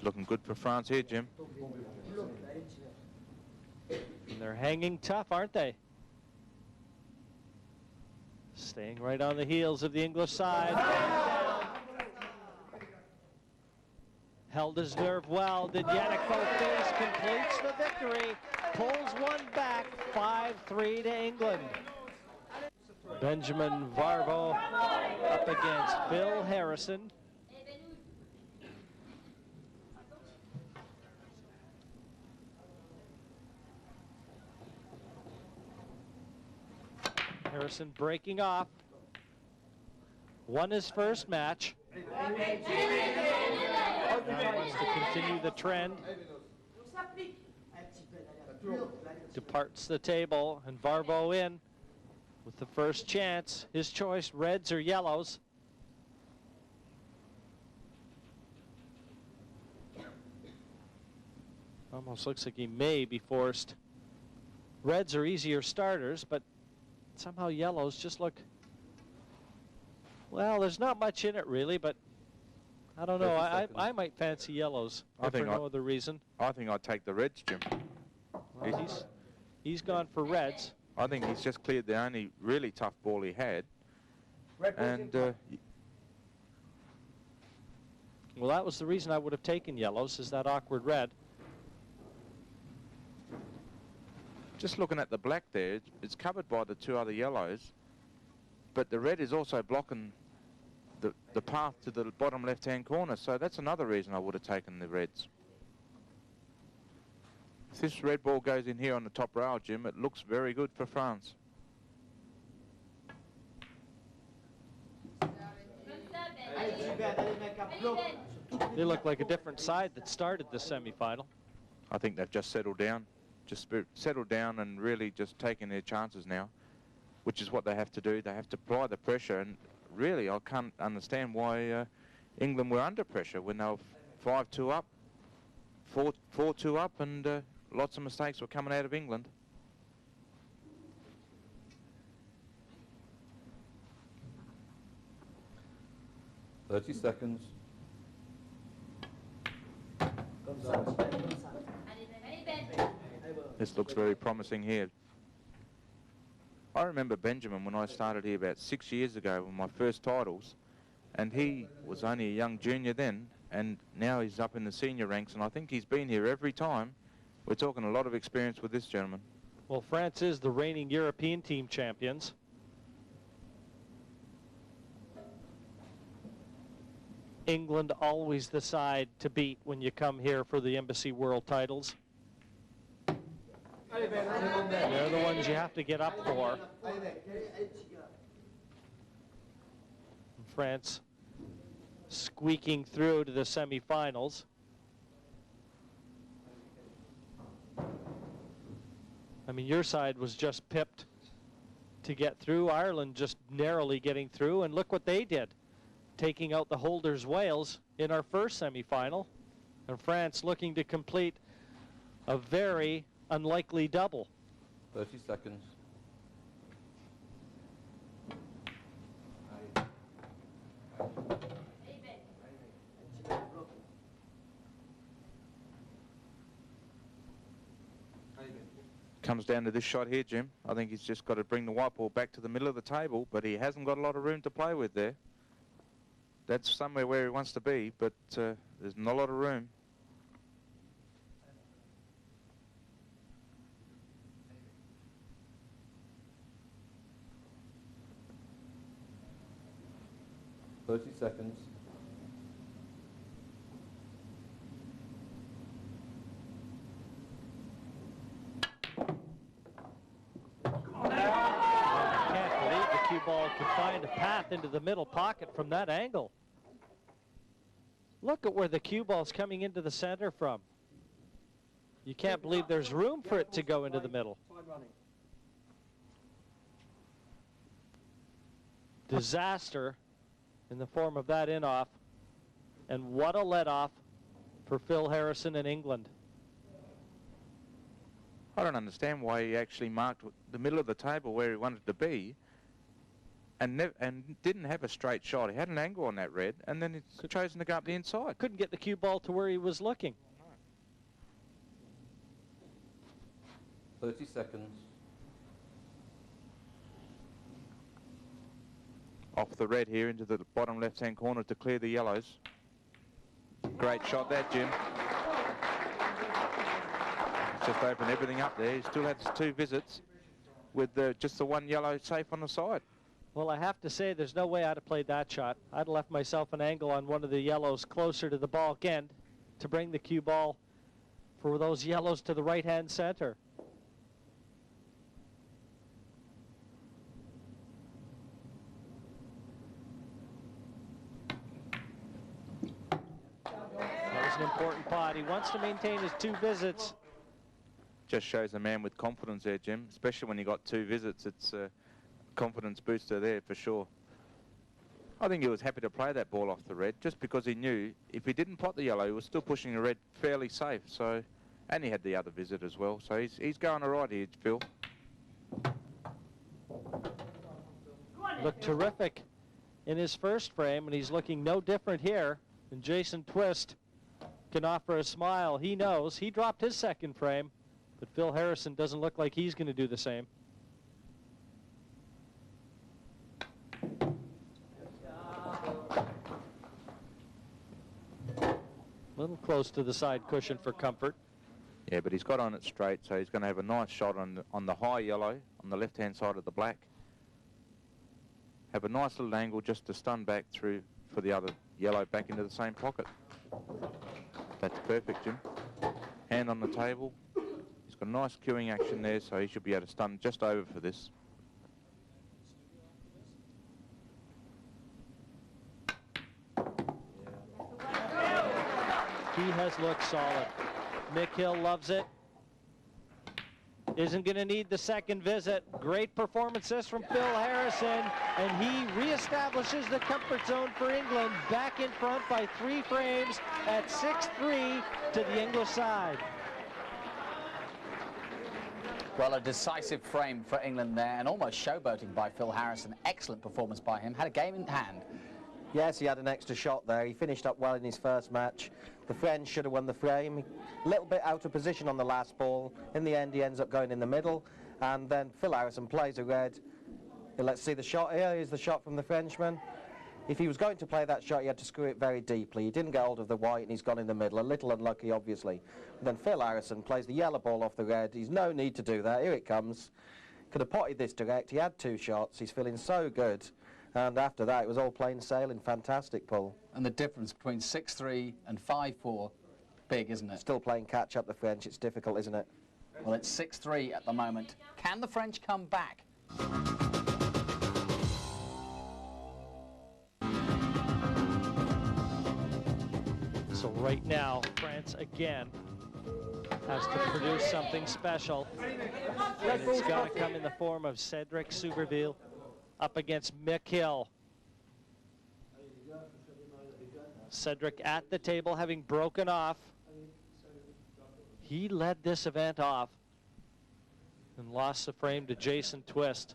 Looking good for France here, Jim. And they're hanging tough, aren't they? Staying right on the heels of the English side. Held his nerve well. Did Yannick Beaufils completes the victory. Pulls one back, 5-3 to England. Benjamin Varvo up against Phil Harrison. Harrison breaking off. Won his first match. Now he wants to continue the trend. Departs the table, and Varvo in with the first chance. His choice, reds or yellows. Almost looks like he may be forced. Reds are easier starters, but somehow yellows just look, well, there's not much in it really, but I don't know. I might fancy yellows for no other reason. I think I'd take the reds, Jim. Well, he's gone for reds. I think he's just cleared the only really tough ball he had. And well, that was the reason I would have taken yellows, is that awkward red. Just looking at the black there, it's covered by the two other yellows, but the red is also blocking the path to the bottom left-hand corner, so that's another reason I would have taken the reds. If this red ball goes in here on the top rail, Jim, it looks very good for France. They look like a different side that started the semi-final. I think they've just settled down. Just settled down and really just taking their chances now, which is what they have to do. They have to apply the pressure, and really I can't understand why England were under pressure when they were 5-2 up, 4-2 up, and lots of mistakes were coming out of England. $30 seconds. This looks very promising here. I remember Benjamin when I started here about 6 years ago with my first titles, and he was only a young junior then, and now he's up in the senior ranks, and I think he's been here every time. We're talking a lot of experience with this gentleman. Well, France is the reigning European team champions. England always the side to beat when you come here for the Embassy World titles. They're the ones you have to get up for. France squeaking through to the semifinals. I mean, your side was just pipped to get through. Ireland just narrowly getting through, and look what they did, taking out the holders Wales in our first semifinal, and France looking to complete a very unlikely double. 30 seconds. Comes down to this shot here, Jim. I think he's just got to bring the white ball back to the middle of the table, but he hasn't got a lot of room to play with there. That's somewhere where he wants to be, but there's not a lot of room. $30 seconds. Ball could find a path into the middle pocket from that angle. Look at where the cue ball's coming into the center from. You can't believe there's room for it to go into the middle. Disaster in the form of that in-off. And what a let-off for Phil Harrison in England. I don't understand why he actually marked the middle of the table where he wanted to be. and didn't have a straight shot. He had an angle on that red, and then he's chosen to go up the inside. Couldn't get the cue ball to where he was looking. 30 seconds. Off the red here into the bottom left-hand corner to clear the yellows. Great shot that, Jim. Just opened everything up there. He still had 2 visits with just the 1 yellow safe on the side. Well, I have to say there's no way I'd have played that shot. I'd have left myself an angle on one of the yellows closer to the balk end to bring the cue ball for those yellows to the right-hand center. That was an important pot. He wants to maintain his 2 visits. Just shows a man with confidence there, Jim, especially when you got 2 visits. It's a confidence booster there for sure. I think he was happy to play that ball off the red just because he knew if he didn't pot the yellow, he was still pushing the red fairly safe. So, and he had the other visit as well. So he's going all right here, Phil. Looked terrific in his first frame, and he's looking no different here. And Jason Twist can offer a smile. He knows he dropped his second frame, but Phil Harrison doesn't look like he's going to do the same. A little close to the side cushion for comfort. Yeah, but he's got on it straight, so he's going to have a nice shot on the high yellow on the left-hand side of the black. Have a nice little angle just to stun back through for the other yellow back into the same pocket. That's perfect, Jim. Hand on the table. He's got a nice queuing action there, so he should be able to stun just over for this. He has looked solid. Mick Hill loves it. Isn't going to need the second visit. Great performances from Phil Harrison, and he reestablishes the comfort zone for England, back in front by 3 frames at 6-3 to the English side. Well, a decisive frame for England there, and almost showboating by Phil Harrison. Excellent performance by him. Had a game in hand. Yes, he had an extra shot there. He finished up well in his first match. The French should have won the frame. A little bit out of position on the last ball. In the end, he ends up going in the middle. And then Phil Harrison plays a red. Let's see the shot here. Here's the shot from the Frenchman. If he was going to play that shot, he had to screw it very deeply. He didn't get hold of the white, and he's gone in the middle. A little unlucky, obviously. And then Phil Harrison plays the yellow ball off the red. He's no need to do that. Here it comes. Could have potted this direct. He had 2 shots. He's feeling so good. And after that, it was all plain sailing. Fantastic pull. And the difference between 6-3 and 5-4, big, isn't it? Still playing catch up the French. It's difficult, isn't it? Well, it's 6-3 at the moment. Can the French come back? So right now, France again has to produce something special. And it's got to come in the form of Cedric Souberville up against Mick Hill. Cedric at the table, having broken off. He led this event off and lost the frame to Jason Twist.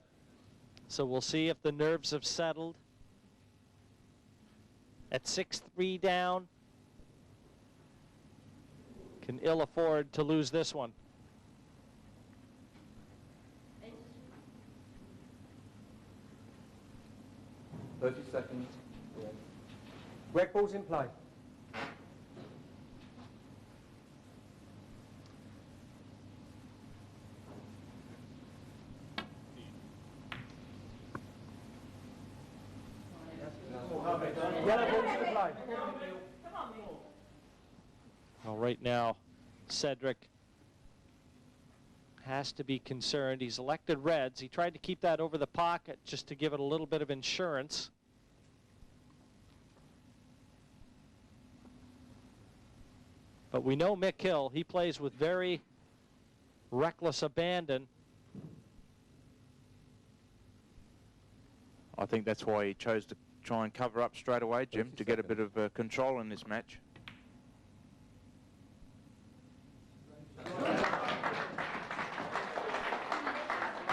So we'll see if the nerves have settled. At 6-3 down, can ill afford to lose this one. .30 seconds. Red ball's in play. Yellow ball's in play. Well, right now, Cedric has to be concerned. He's elected reds. He tried to keep that over the pocket just to give it a little bit of insurance. But we know Mick Hill, he plays with very reckless abandon. I think that's why he chose to try and cover up straight away, Jim, to get a bit of control in this match.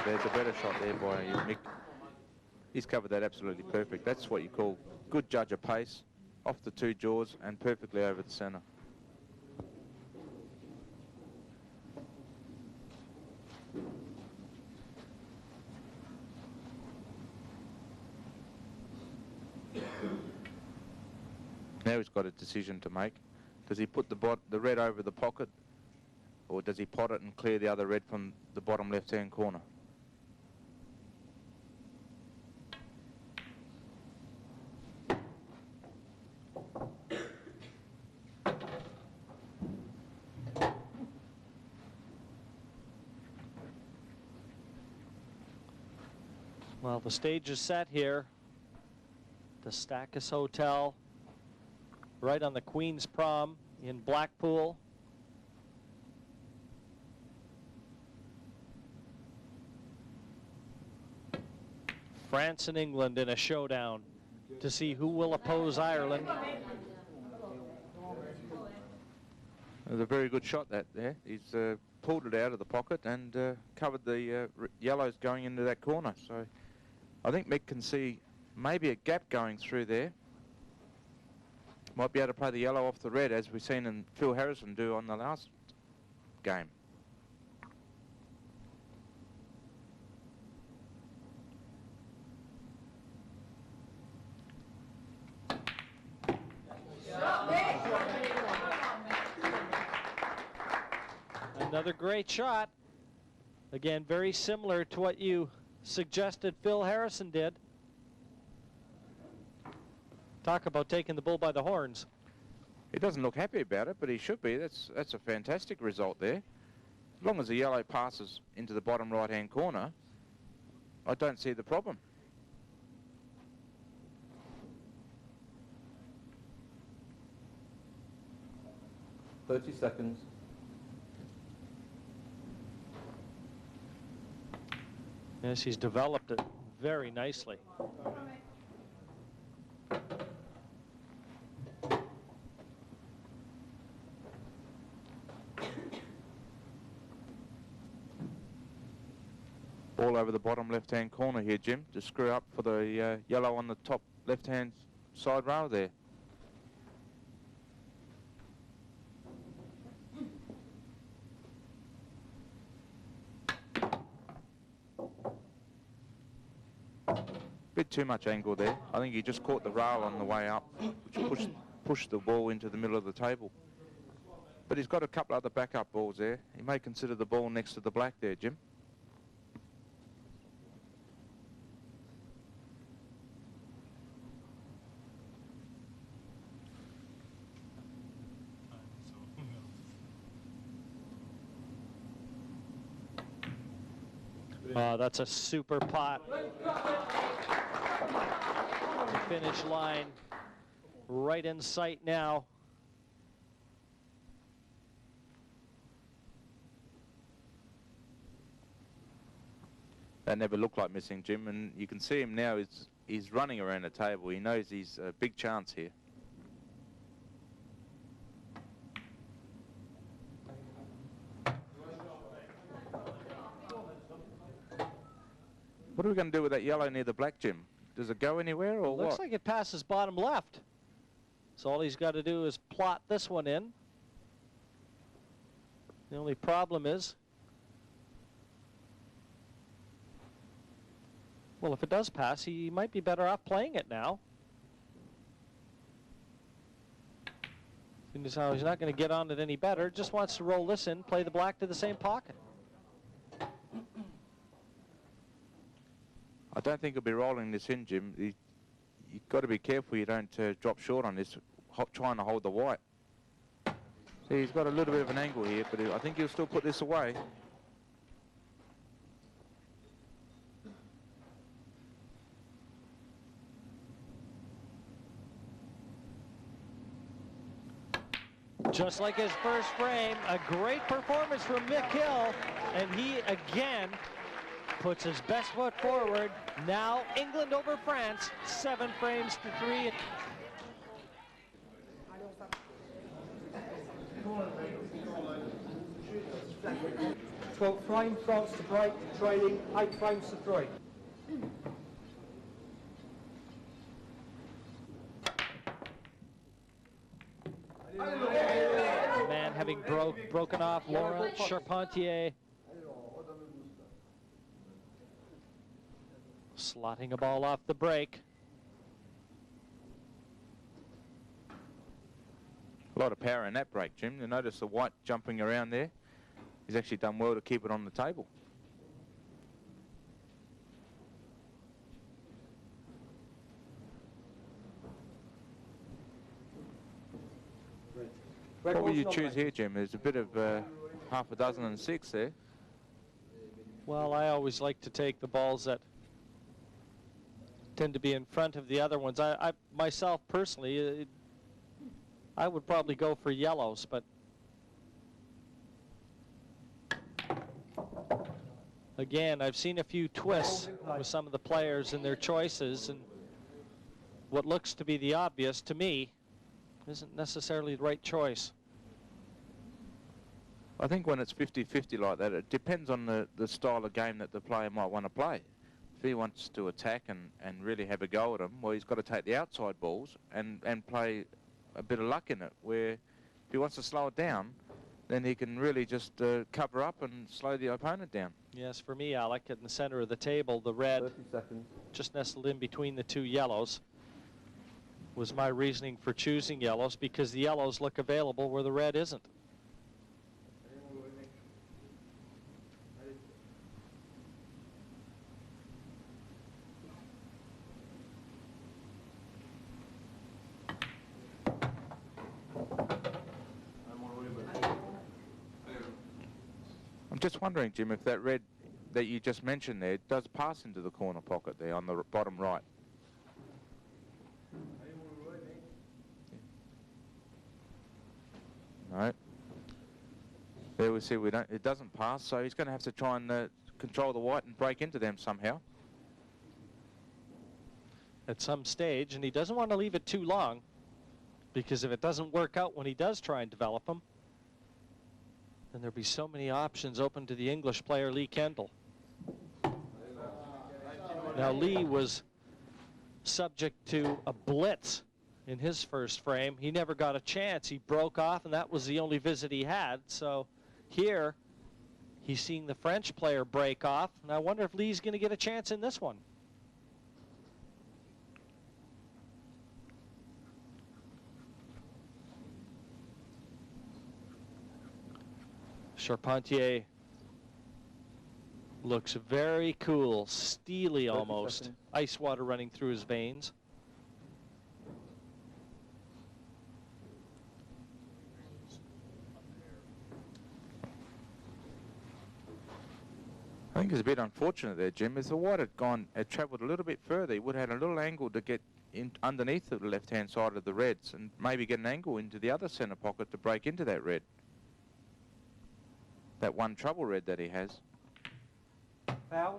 There's a better shot there by Mick. He's covered that absolutely perfect. That's what you call good judge of pace, off the two jaws and perfectly over the centre. Now he's got a decision to make. Does he put the red over the pocket, or does he pot it and clear the other red from the bottom left-hand corner? Well, the stage is set here. The Stackis Hotel, right on the Queen's Prom in Blackpool. France and England in a showdown to see who will oppose Ireland. It was a very good shot that there. He's pulled it out of the pocket and covered the yellows going into that corner. So I think Mick can see maybe a gap going through there. Might be able to play the yellow off the red, as we've seen in Phil Harrison do on the last game. Another great shot. Again, very similar to what you suggested Phil Harrison did. Talk about taking the bull by the horns. He doesn't look happy about it, but he should be. That's a fantastic result there. As long as the yellow passes into the bottom right-hand corner, I don't see the problem. .30 seconds. Yes, he's developed it very nicely. Ball over the bottom left-hand corner here, Jim, to screw up for the yellow on the top left-hand side rail there. Bit too much angle there. I think he just caught the rail on the way up, which pushed the ball into the middle of the table. But he's got a couple other backup balls there. He may consider the ball next to the black there, Jim. That's a super pot. The finish line right in sight now. That never looked like missing, Jim, and you can see him now. He's running around the table. He knows he's a big chance here. What are we going to do with that yellow near the black, Jim? Does it go anywhere or what? Looks like it passes bottom left. So all he's got to do is plot this one in. The only problem is, well, if it does pass, he might be better off playing it now. Seeing as how he's not going to get on it any better, just wants to roll this in, play the black to the same pocket. I don't think he'll be rolling this in, Jim. You've got to be careful you don't drop short on this, trying to hold the white. See, he's got a little bit of an angle here, but I think he'll still put this away. Just like his first frame, a great performance from Mick Hill, and he again puts his best foot forward. Now England over France, 7 frames to 3. Frame France to break, trailing 8 frames to 3. The man having broken off Laurent Charpentier. Slotting a ball off the break. A lot of power in that break, Jim. You notice the white jumping around there. He's actually done well to keep it on the table. What will you choose here, Jim? There's a bit of half a dozen and 6 there. Well, I always like to take the balls that tend to be in front of the other ones. I myself personally, I would probably go for yellows, but again, I've seen a few twists with some of the players and their choices, and what looks to be the obvious to me isn't necessarily the right choice. I think when it's 50-50 like that, it depends on the style of game that the player might want to play. If he wants to attack and really have a go at them, well, he's got to take the outside balls and play a bit of luck in it, where if he wants to slow it down, then he can really just cover up and slow the opponent down. Yes, for me, Alec, in the center of the table, the red 30 seconds. just nestled in between the two yellows was my reasoning for choosing yellows, because the yellows look available where the red isn't. I'm just wondering, Jim, if that red that you just mentioned there does pass into the corner pocket there on the bottom right. No. There we see it doesn't pass, so he's going to have to try and control the white and break into them somehow. At some stage, and he doesn't want to leave it too long, because if it doesn't work out when he does try and develop them, then there'll be so many options open to the English player Lee Kendall. Now Lee was subject to a blitz in his first frame. He never got a chance. He broke off, and that was the only visit he had. So here he's seeing the French player break off, and I wonder if Lee's going to get a chance in this one. Charpentier looks very cool, steely almost. Ice water running through his veins. I think it's a bit unfortunate there, Jim. If the white had travelled a little bit further, he would have had a little angle to get in underneath the left-hand side of the reds and maybe get an angle into the other centre pocket to break into that red. That one trouble red that he has. Foul.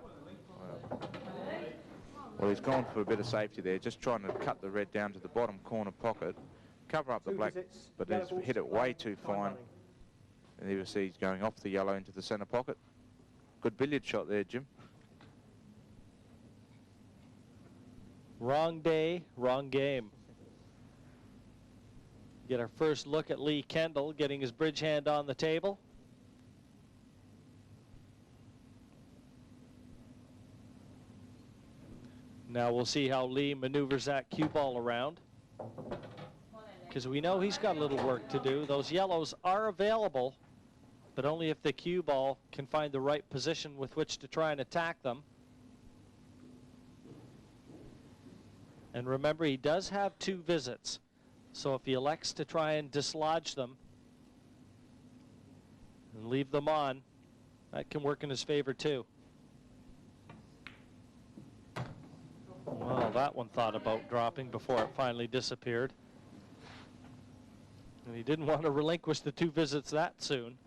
Well, he's gone for a bit of safety there, just trying to cut the red down to the bottom corner pocket, cover up the black, but he's hit it way too fine. And you see he's going off the yellow into the centre pocket. Good billiard shot there, Jim. Wrong day, wrong game. Get our first look at Lee Kendall getting his bridge hand on the table. Now we'll see how Lee maneuvers that cue ball around, because we know he's got a little work to do. Those yellows are available, but only if the cue ball can find the right position with which to try and attack them. And remember, he does have 2 visits, so if he elects to try and dislodge them and leave them on, that can work in his favor too. Well, that one thought about dropping before it finally disappeared. And he didn't want to relinquish the 2 visits that soon.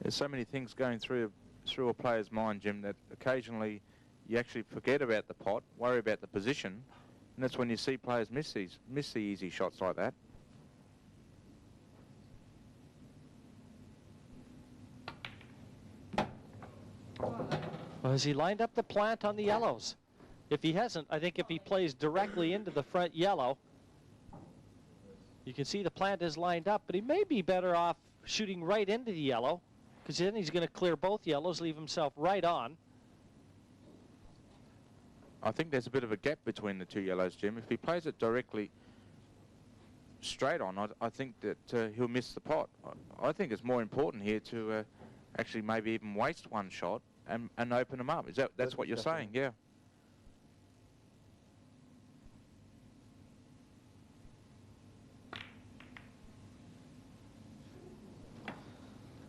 There's so many things going through a player's mind, Jim, that occasionally you actually forget about the pot, worry about the position, and that's when you see players miss the easy shots like that. Well, as he lined up the plant on the yellows, If he hasn't, I think if he plays directly into the front yellow, you can see the plant is lined up, but he may be better off shooting right into the yellow, because then he's going to clear both yellows, leave himself right on. I think there's a bit of a gap between the two yellows, Jim. If he plays it directly straight on, I think that he'll miss the pot. I think it's more important here to actually maybe even waste one shot and open them up. That's what you're saying? Yeah.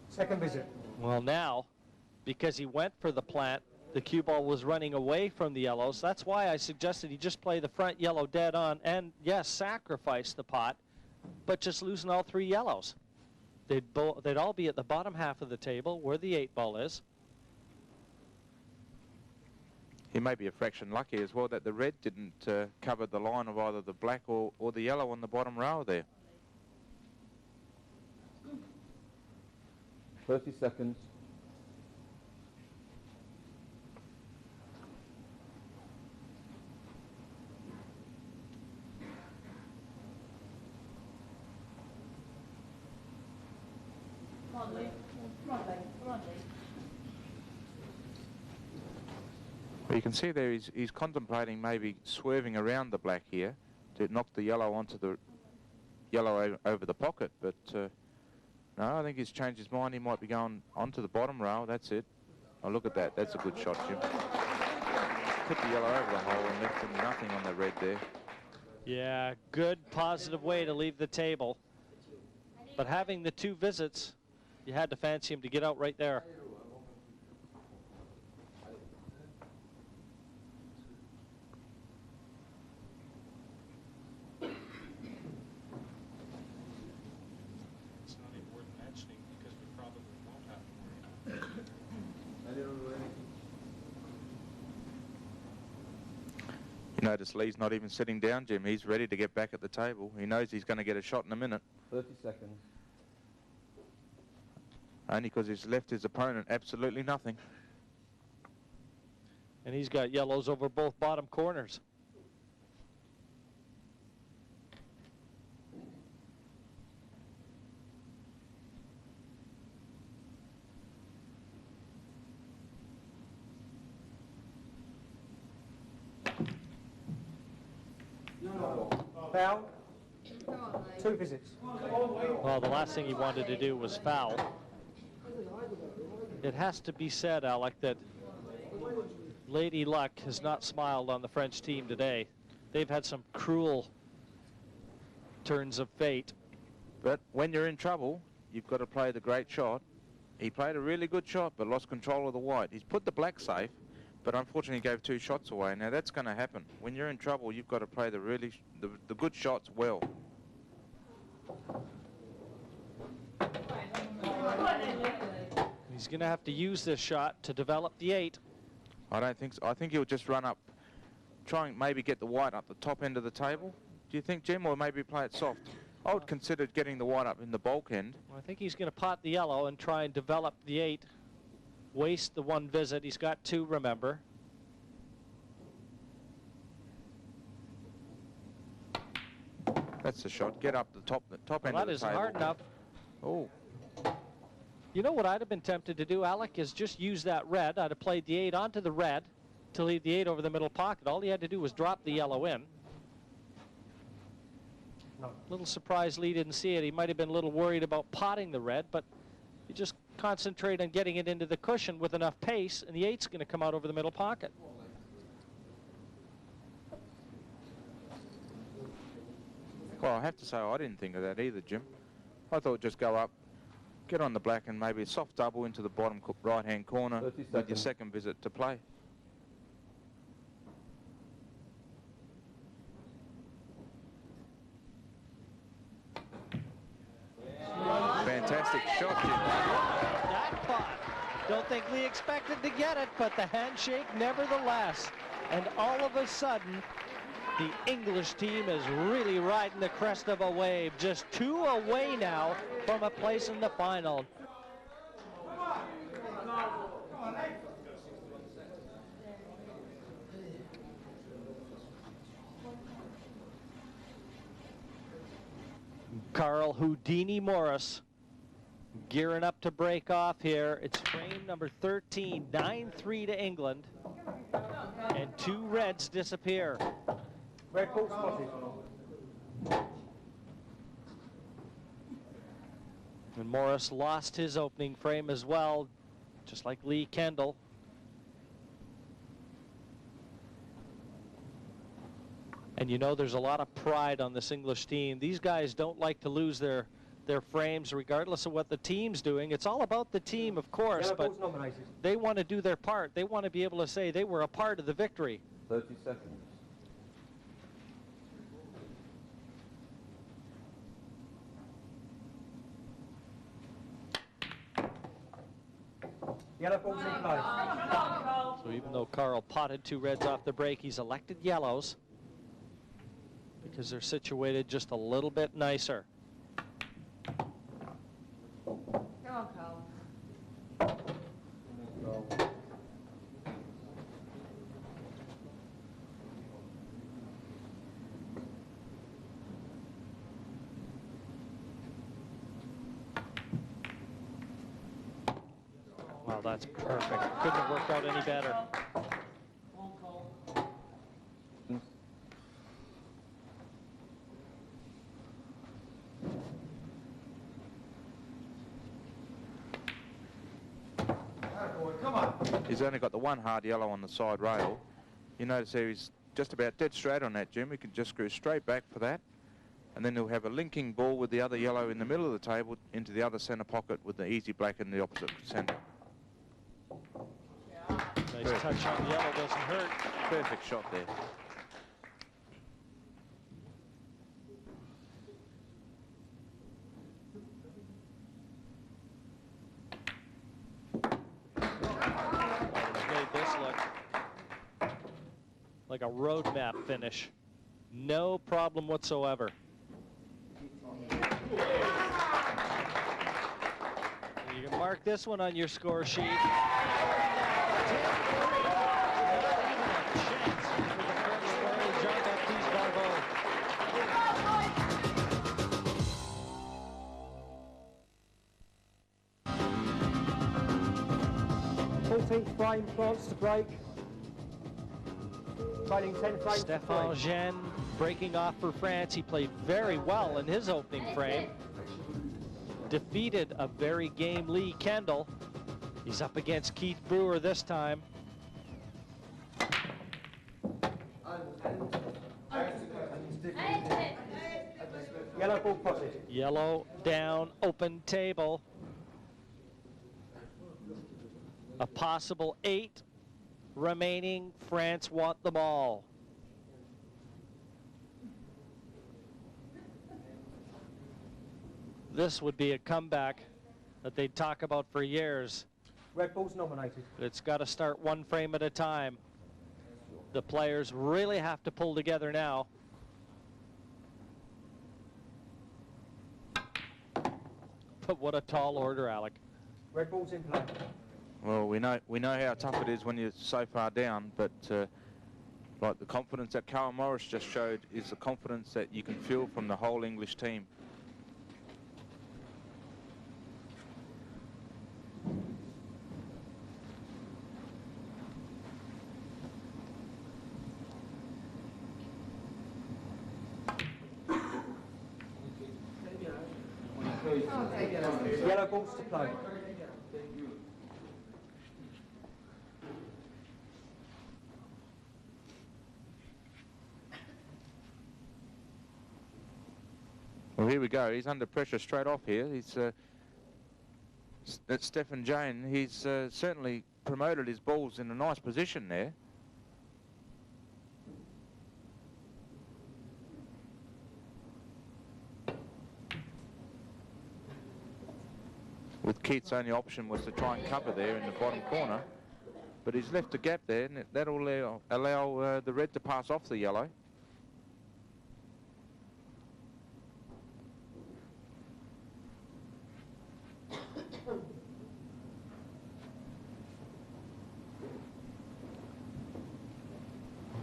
Second visit. Well, now, because he went for the plant, the cue ball was running away from the yellows. That's why I suggested he just play the front yellow dead on and, yes, sacrifice the pot, but just losing all three yellows. They'd all be at the bottom half of the table where the 8-ball is. He may be a fraction lucky as well that the red didn't cover the line of either the black or the yellow on the bottom row there. 30 seconds. Well, you can see there he's contemplating maybe swerving around the black here to knock the yellow onto the yellow over the pocket, but no, I think he's changed his mind. He might be going onto the bottom row. That's it. Oh, look at that. That's a good shot, Jim. Put the yellow over the hole and left him nothing on the red there. Yeah, good positive way to leave the table. But having the two visits, you had to fancy him to get out right there. You notice Lee's not even sitting down, Jim. He's ready to get back at the table. He knows he's going to get a shot in a minute. 30 seconds. Only because he's left his opponent absolutely nothing. And he's got yellows over both bottom corners. Foul. 2 visits. Well, the last thing he wanted to do was foul. It has to be said, Alec, that Lady Luck has not smiled on the French team today. They've had some cruel turns of fate. But when you're in trouble, you've got to play the great shot. He played a really good shot, but lost control of the white. He's put the black safe, but unfortunately gave 2 shots away. Now that's going to happen. When you're in trouble, you've got to play the good shots well. He's going to have to use this shot to develop the 8. I don't think so. I think he'll just run up, try and maybe get the white up the top end of the table. Do you think, Jim, or maybe play it soft? I would consider getting the white up in the bulk end. I think he's going to pot the yellow and try and develop the 8. Waste the 1 visit. He's got 2, remember. That's the shot. Get up the top end of the table. That isn't hard enough. Oh. You know what I'd have been tempted to do, Alec, is just use that red. I'd have played the 8 onto the red to leave the 8 over the middle pocket. All he had to do was drop the yellow in. Little surprised Lee didn't see it. He might have been a little worried about potting the red, but you just concentrate on getting it into the cushion with enough pace, and the 8's going to come out over the middle pocket. Well, I have to say I didn't think of that either, Jim. I thought just go up, get on the black, and maybe a soft double into the bottom right-hand corner with your second visit to play. Fantastic shot, Jim. That pot. Don't think Lee expected to get it, but the handshake nevertheless. And all of a sudden, the English team is really riding the crest of a wave. Just 2 away now from a place in the final. Carl Houdini Morris gearing up to break off here. It's frame number 13, 9-3 to England. And 2 reds disappear. Red ball spotted. And Morris lost his opening frame as well, just like Lee Kendall. And you know there's a lot of pride on this English team. These guys don't like to lose their frames regardless of what the team's doing. It's all about the team, of course, but they want to do their part. They want to be able to say they were a part of the victory. 30 seconds. Yellow ball's in play. So even though Carl potted 2 reds off the break, he's elected yellows because they're situated just a little bit nicer. Come on, Carl. Wow, that's perfect. Couldn't have worked out any better. He's only got the 1 hard yellow on the side rail. You notice there he's just about dead straight on that, Jim. He can just screw straight back for that. And then he'll have a linking ball with the other yellow in the middle of the table into the other centre pocket with the easy black in the opposite centre. Nice touch on the yellow, doesn't hurt. Perfect shot there. Made this look like a road map finish. No problem whatsoever. You can mark this one on your score sheet. Frame, France to break. Trailing 10 frames. Stéphane Jean breaking off for France. He played very well in his opening frame. Defeated a very game Lee Kendall. He's up against Keith Brewer this time. Yellow ball potted. Yellow down, open table. A possible 8 remaining. France want them all. This would be a comeback that they'd talk about for years. Red ball's nominated. It's got to start 1 frame at a time. The players really have to pull together now. But what a tall order, Alec. Red ball's in play. Well, we know how tough it is when you're so far down, but like the confidence that Carl Morris just showed is the confidence that you can feel from the whole English team. Yellow balls to play. Well, here we go. He's under pressure straight off here. He's that's Stéphane Jean. He's certainly promoted his balls in a nice position there. With Keith's only option was to try and cover there in the bottom corner, but he's left a gap there, and that'll allow the red to pass off the yellow.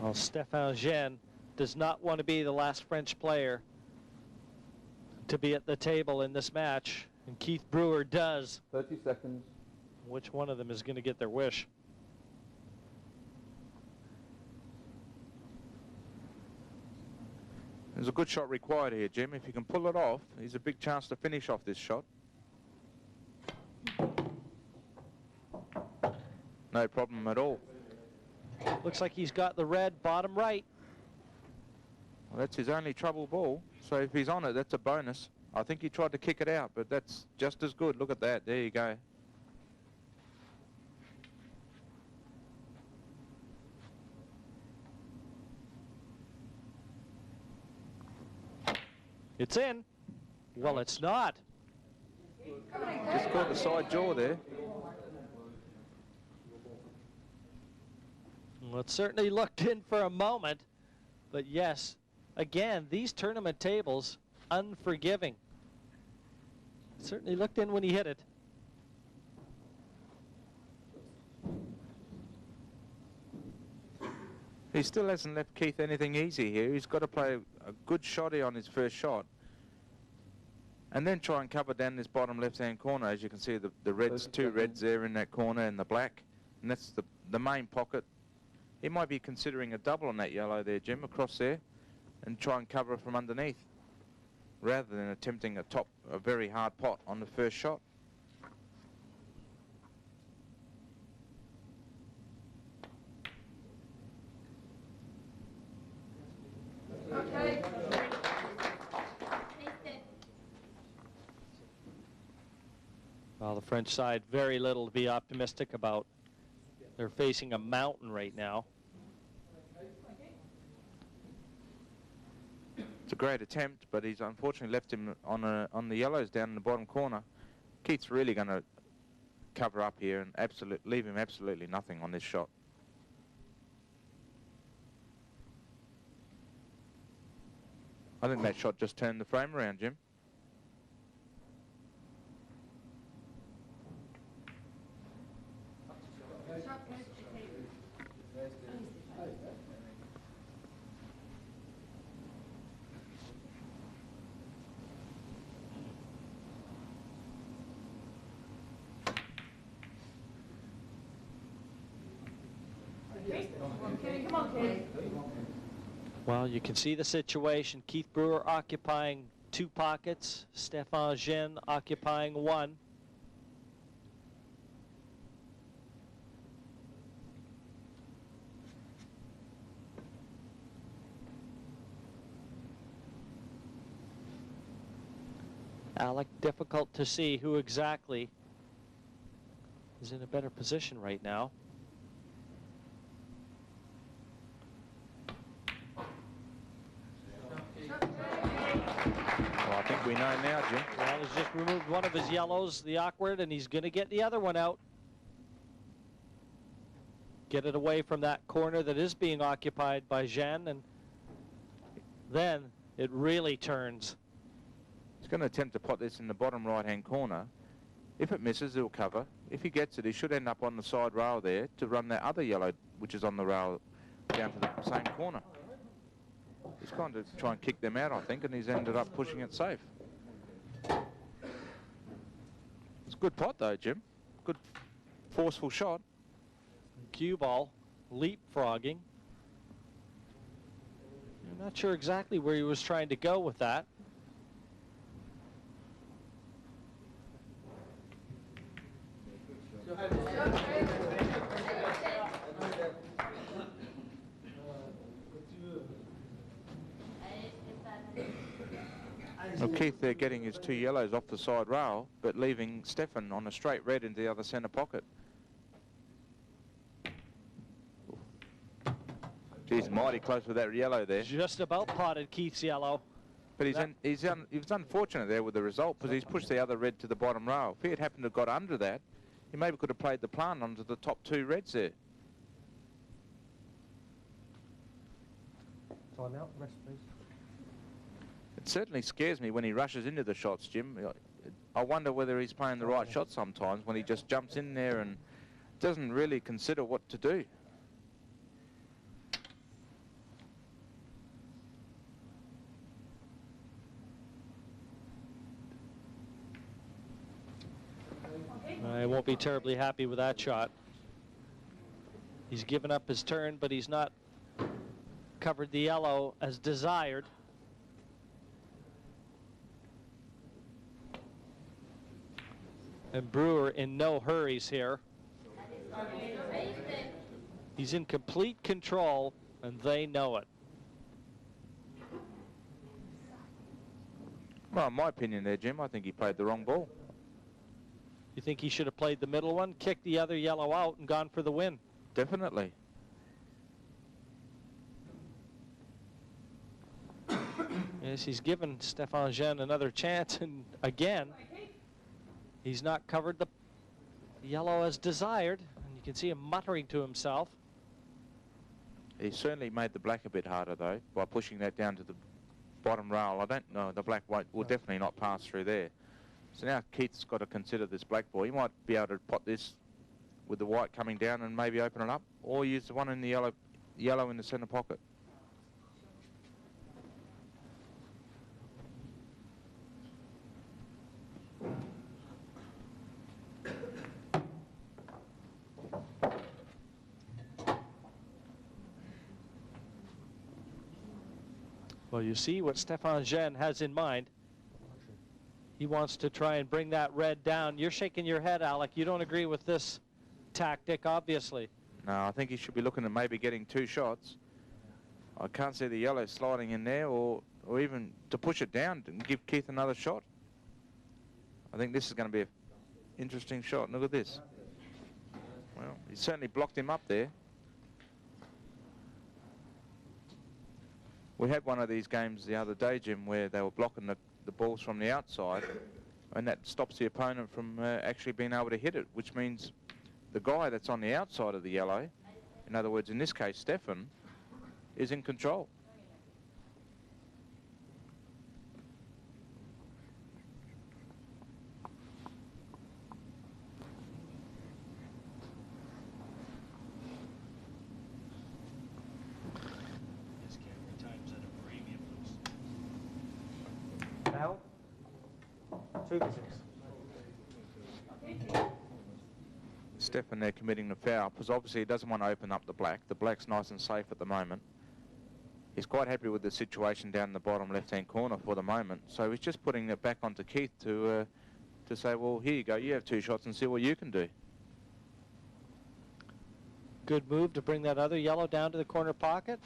Well, Stéphane Jean does not want to be the last French player to be at the table in this match, and Keith Brewer does. 30 seconds. Which one of them is going to get their wish? There's a good shot required here, Jim. If you can pull it off, he's a big chance to finish off this shot. No problem at all. Looks like he's got the red bottom right. Well, that's his only trouble ball. So if he's on it, that's a bonus. I think he tried to kick it out, but that's just as good. Look at that. There you go. It's in. Well, it's not. Just caught the side jaw there. Well, it certainly looked in for a moment, but yes, again, these tournament tables, unforgiving. Certainly looked in when he hit it. He still hasn't left Keith anything easy here. He's got to play a good shotty on his first shot and then try and cover down this bottom left-hand corner. As you can see, the reds, two reds there in that corner and the black, and that's the main pocket. He might be considering a double on that yellow there, Jim, across there, and try and cover it from underneath rather than attempting a very hard pot on the first shot. Okay. Well, the French side, very little to be optimistic about. They're facing a mountain right now. It's a great attempt, but he's unfortunately left him on the yellows down in the bottom corner. Keith's really going to cover up here and leave him absolutely nothing on this shot. I think that shot just turned the frame around, Jim. Okay, come on, kid. Well, you can see the situation. Keith Brewer occupying 2 pockets, Stéphane Genne occupying 1. Alec, difficult to see who exactly is in a better position right now. Well, I think we know now, Jim. Well, he's just removed one of his yellows, the awkward, and he's going to get the other one out. Get it away from that corner that is being occupied by Genne, and then it really turns. He's going to attempt to pot this in the bottom right-hand corner. If it misses, he'll cover. If he gets it, he should end up on the side rail there to run that other yellow, which is on the rail, down to the same corner. He's going to try and kick them out, I think, and he's ended up pushing it safe. It's a good pot, though, Jim. Good, forceful shot. Cue ball, leapfrogging. I'm not sure exactly where he was trying to go with that. Well, Keith there getting his 2 yellows off the side rail, but leaving Stefan on a straight red into the other centre pocket. Geez, mighty close with that yellow there. Just about potted Keith's yellow. But he was unfortunate there with the result because he's pushed the other red to the bottom rail. If he had happened to have got under that, he maybe could have played the plant onto the top 2 reds there. Time out, rest please. It certainly scares me when he rushes into the shots, Jim. I wonder whether he's playing the right shot sometimes when he just jumps in there and doesn't really consider what to do. won't be terribly happy with that shot. He's given up his turn, but he's not covered the yellow as desired. And Brewer in no hurries here. He's in complete control, and they know it. Well, in my opinion there, Jim, I think he played the wrong ball. You think he should have played the middle one, kicked the other yellow out, and gone for the win? Definitely. Yes, he's given Stefan Jean another chance, and again, he's not covered the yellow as desired. And you can see him muttering to himself. He certainly made the black a bit harder, though, by pushing that down to the bottom rail. I don't know, the black will definitely not pass through there. So now Keith's got to consider this black ball. He might be able to pot this with the white coming down and maybe open it up, or use the one in the yellow in the centre pocket. Well, you see what Stefan Jean has in mind. He wants to try and bring that red down. You're shaking your head, Alec. You don't agree with this tactic, obviously. No, I think he should be looking at maybe getting 2 shots. I can't see the yellow sliding in there, or even to push it down and give Keith another shot. I think this is going to be an interesting shot. Look at this. Well, he certainly blocked him up there. We had one of these games the other day, Jim, where they were blocking the balls from the outside, and that stops the opponent from actually being able to hit it, which means the guy that's on the outside of the yellow, in other words, in this case, Stefan, is in control. Foul. 2 visits. Stefan there committing the foul, because obviously he doesn't want to open up the black. The black's nice and safe at the moment. He's quite happy with the situation down in the bottom left-hand corner for the moment. So he's just putting it back onto Keith to say, well, here you go, you have 2 shots and see what you can do. Good move to bring that other yellow down to the corner pocket.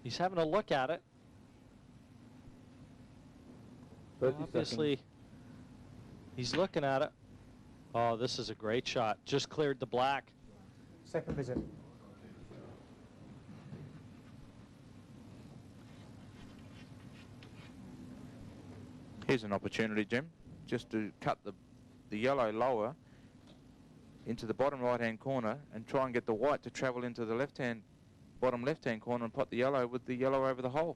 He's having a look at it. 30 Obviously, seconds. he's looking at it. Oh, this is a great shot. Just cleared the black. Second visit. Here's an opportunity, Jim, just to cut the yellow lower into the bottom right-hand corner and try and get the white to travel into the bottom left-hand corner and pot the yellow with the yellow over the hole.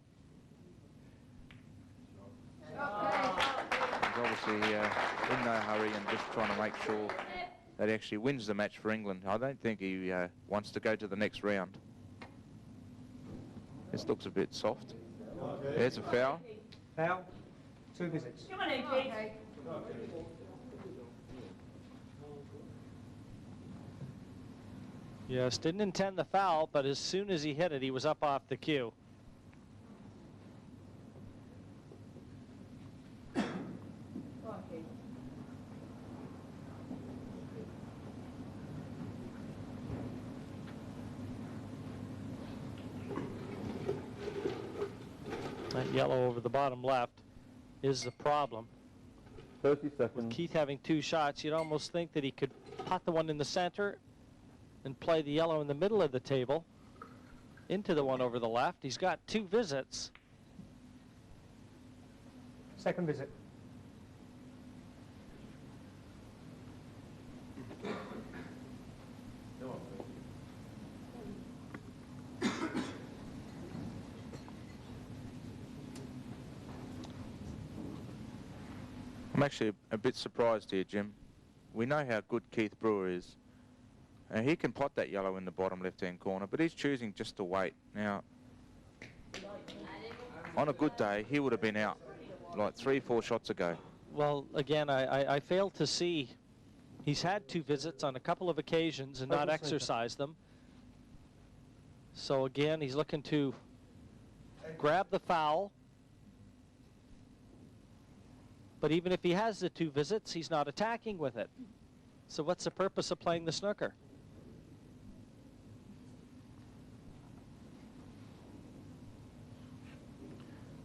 He's obviously in no hurry and just trying to make sure that he actually wins the match for England. I don't think he wants to go to the next round. This looks a bit soft. There's a foul. Foul. 2 visits. Come on in, Keith. Okay. Yes, didn't intend the foul, but as soon as he hit it, he was up off the cue. That yellow over the bottom left is the problem. 30 With seconds. Keith having 2 shots, you'd almost think that he could pot the one in the center and play the yellow in the middle of the table into the one over the left. He's got 2 visits. Second visit. I'm actually a bit surprised here, Jim. We know how good Keith Brewer is. He can pot that yellow in the bottom left-hand corner, but he's choosing just to wait. Now, on a good day, he would have been out like 3 or 4 shots ago. Well, again, I failed to see. He's had 2 visits on a couple of occasions and not exercised them. So again, he's looking to grab the foul. But even if he has the 2 visits, he's not attacking with it. So what's the purpose of playing the snooker?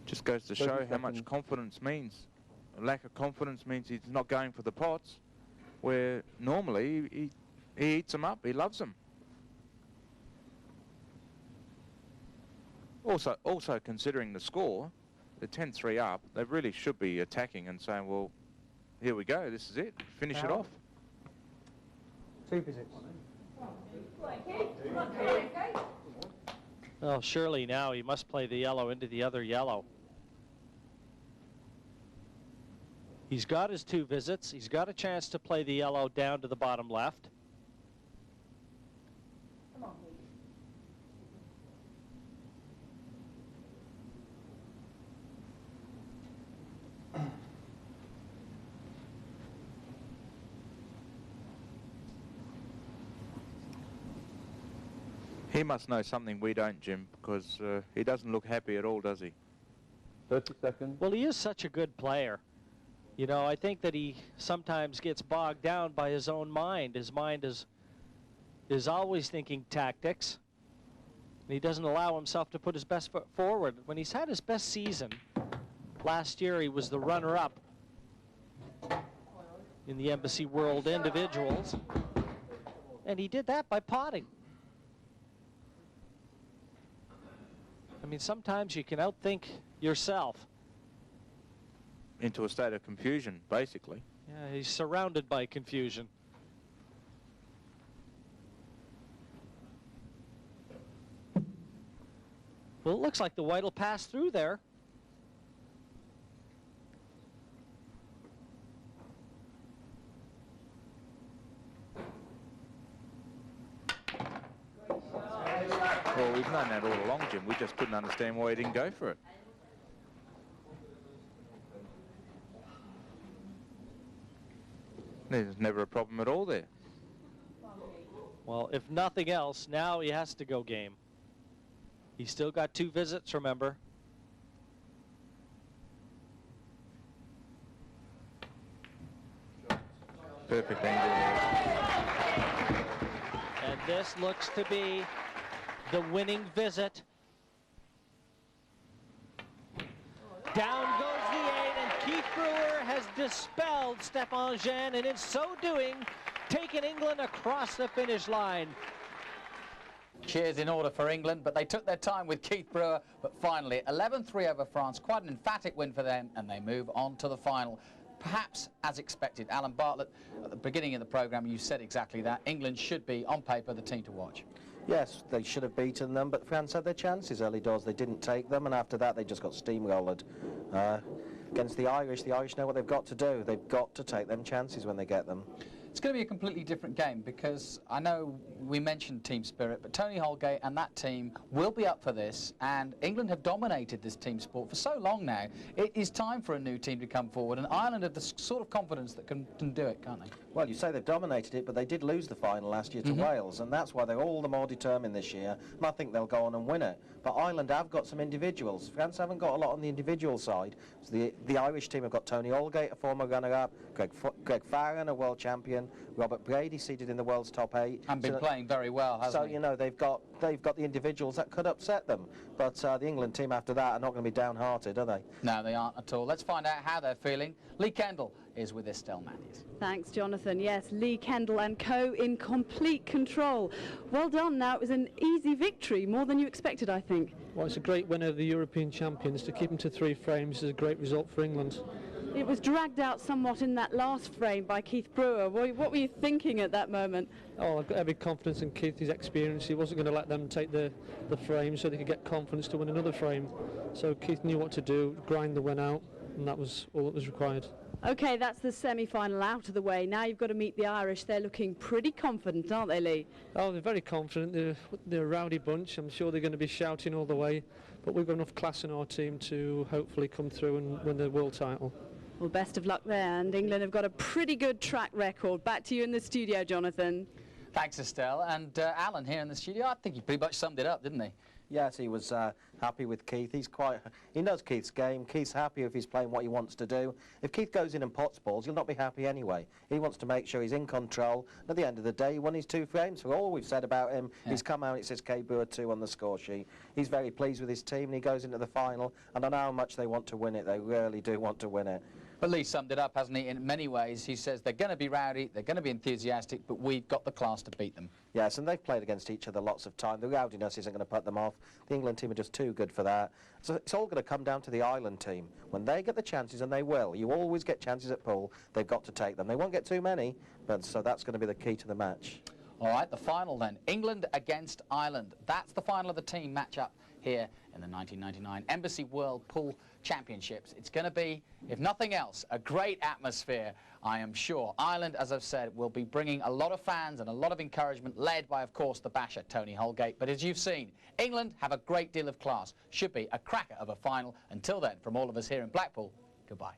Just goes to show how much confidence means. A lack of confidence means he's not going for the pots, where normally he eats them up, he loves them. Also considering the score, they're 10-3 up, they really should be attacking and saying, well, here we go, this is it, finish it off. 2 visits. Well, surely now he must play the yellow into the other yellow. He's got his 2 visits. He's got a chance to play the yellow down to the bottom left. He must know something we don't, Jim, because he doesn't look happy at all, does he? 30 seconds. Well, he is such a good player. You know, I think that he sometimes gets bogged down by his own mind. His mind is always thinking tactics. And he doesn't allow himself to put his best foot forward. When he's had his best season, last year he was the runner-up in the Embassy World Individuals. And he did that by potting. I mean, sometimes you can outthink yourself. Into a state of confusion, basically. Yeah, he's surrounded by confusion. Well, it looks like the white will pass through there. Well, we've known that all along, Jim. We just couldn't understand why he didn't go for it. There's never a problem at all there. Well, if nothing else, now he has to go game. He's still got 2 visits, remember. Perfect angle. And this looks to be the winning visit. Down goes the 8, and Keith Brewer has dispelled Stéphane Jean, and in so doing, taken England across the finish line. Cheers in order for England, but they took their time with Keith Brewer. But finally, 11-3 over France, quite an emphatic win for them, and they move on to the final. Perhaps as expected. Alan Bartlett, at the beginning of the programme, you said exactly that. England should be, on paper, the team to watch. Yes, they should have beaten them, but France had their chances early doors. They didn't take them, and after that they just got steamrolled. Against the Irish know what they've got to do. They've got to take them chances when they get them. It's going to be a completely different game, because I know we mentioned team spirit, but Tony Holgate and that team will be up for this, and England have dominated this team sport for so long now. It is time for a new team to come forward, and Ireland have the sort of confidence that can do it, can't they? Well, you say they've dominated it, but they did lose the final last year to Wales, and that's why they're all the more determined this year, and I think they'll go on and win it. But Ireland have got some individuals. France haven't got a lot on the individual side. So the Irish team have got Tony Holgate, a former runner-up, Greg Farren, a world champion, Robert Brady seated in the world's top 8. And been playing very well, hasn't he? So, you know, they've got the individuals that could upset them. But the England team after that are not going to be downhearted, are they? No, they aren't at all. Let's find out how they're feeling. Lee Kendall is with Estelle Matthews. Thanks, Jonathan. Yes, Lee Kendall and co in complete control. Well done. Now, it was an easy victory, more than you expected, I think. Well, it's a great win over the European champions. To keep them to 3 frames is a great result for England. It was dragged out somewhat in that last frame by Keith Brewer. What were you thinking at that moment? Oh, I've got every confidence in Keith, his experience. He wasn't going to let them take the frame so they could get confidence to win another frame. So Keith knew what to do, grind the win out, and that was all that was required. OK, that's the semi-final out of the way. Now you've got to meet the Irish. They're looking pretty confident, aren't they, Lee? Oh, they're very confident. They're a rowdy bunch. I'm sure they're going to be shouting all the way. But we've got enough class in our team to hopefully come through and win the world title. Well, best of luck there, and England have got a pretty good track record. Back to you in the studio, Jonathan. Thanks, Estelle. And Alan here in the studio, I think he pretty much summed it up, didn't he? Yes, he was happy with Keith. He knows Keith's game. Keith's happy if he's playing what he wants to do. If Keith goes in and pots balls, he'll not be happy anyway. He wants to make sure he's in control. At the end of the day, he won his 2 frames. For all we've said about him, he's come out, it says K Boer 2 on the score sheet. He's very pleased with his team, and he goes into the final, and I know how much they want to win it. They really do want to win it. But Lee summed it up, hasn't he, in many ways. He says they're going to be rowdy, they're going to be enthusiastic, but we've got the class to beat them. Yes, and they've played against each other lots of time. The rowdiness isn't going to put them off. The England team are just too good for that. So it's all going to come down to the Ireland team. When they get the chances, and they will, you always get chances at pool, they've got to take them. They won't get too many, but so that's going to be the key to the match. All right, the final then. England against Ireland. That's the final of the team match-up here in the 1999 Embassy World Pool Championships. It's going to be, if nothing else, a great atmosphere, I am sure. Ireland, as I've said, will be bringing a lot of fans and a lot of encouragement, led by, of course, the basher, Tony Holgate. But as you've seen, England have a great deal of class. Should be a cracker of a final. Until then, from all of us here in Blackpool, goodbye.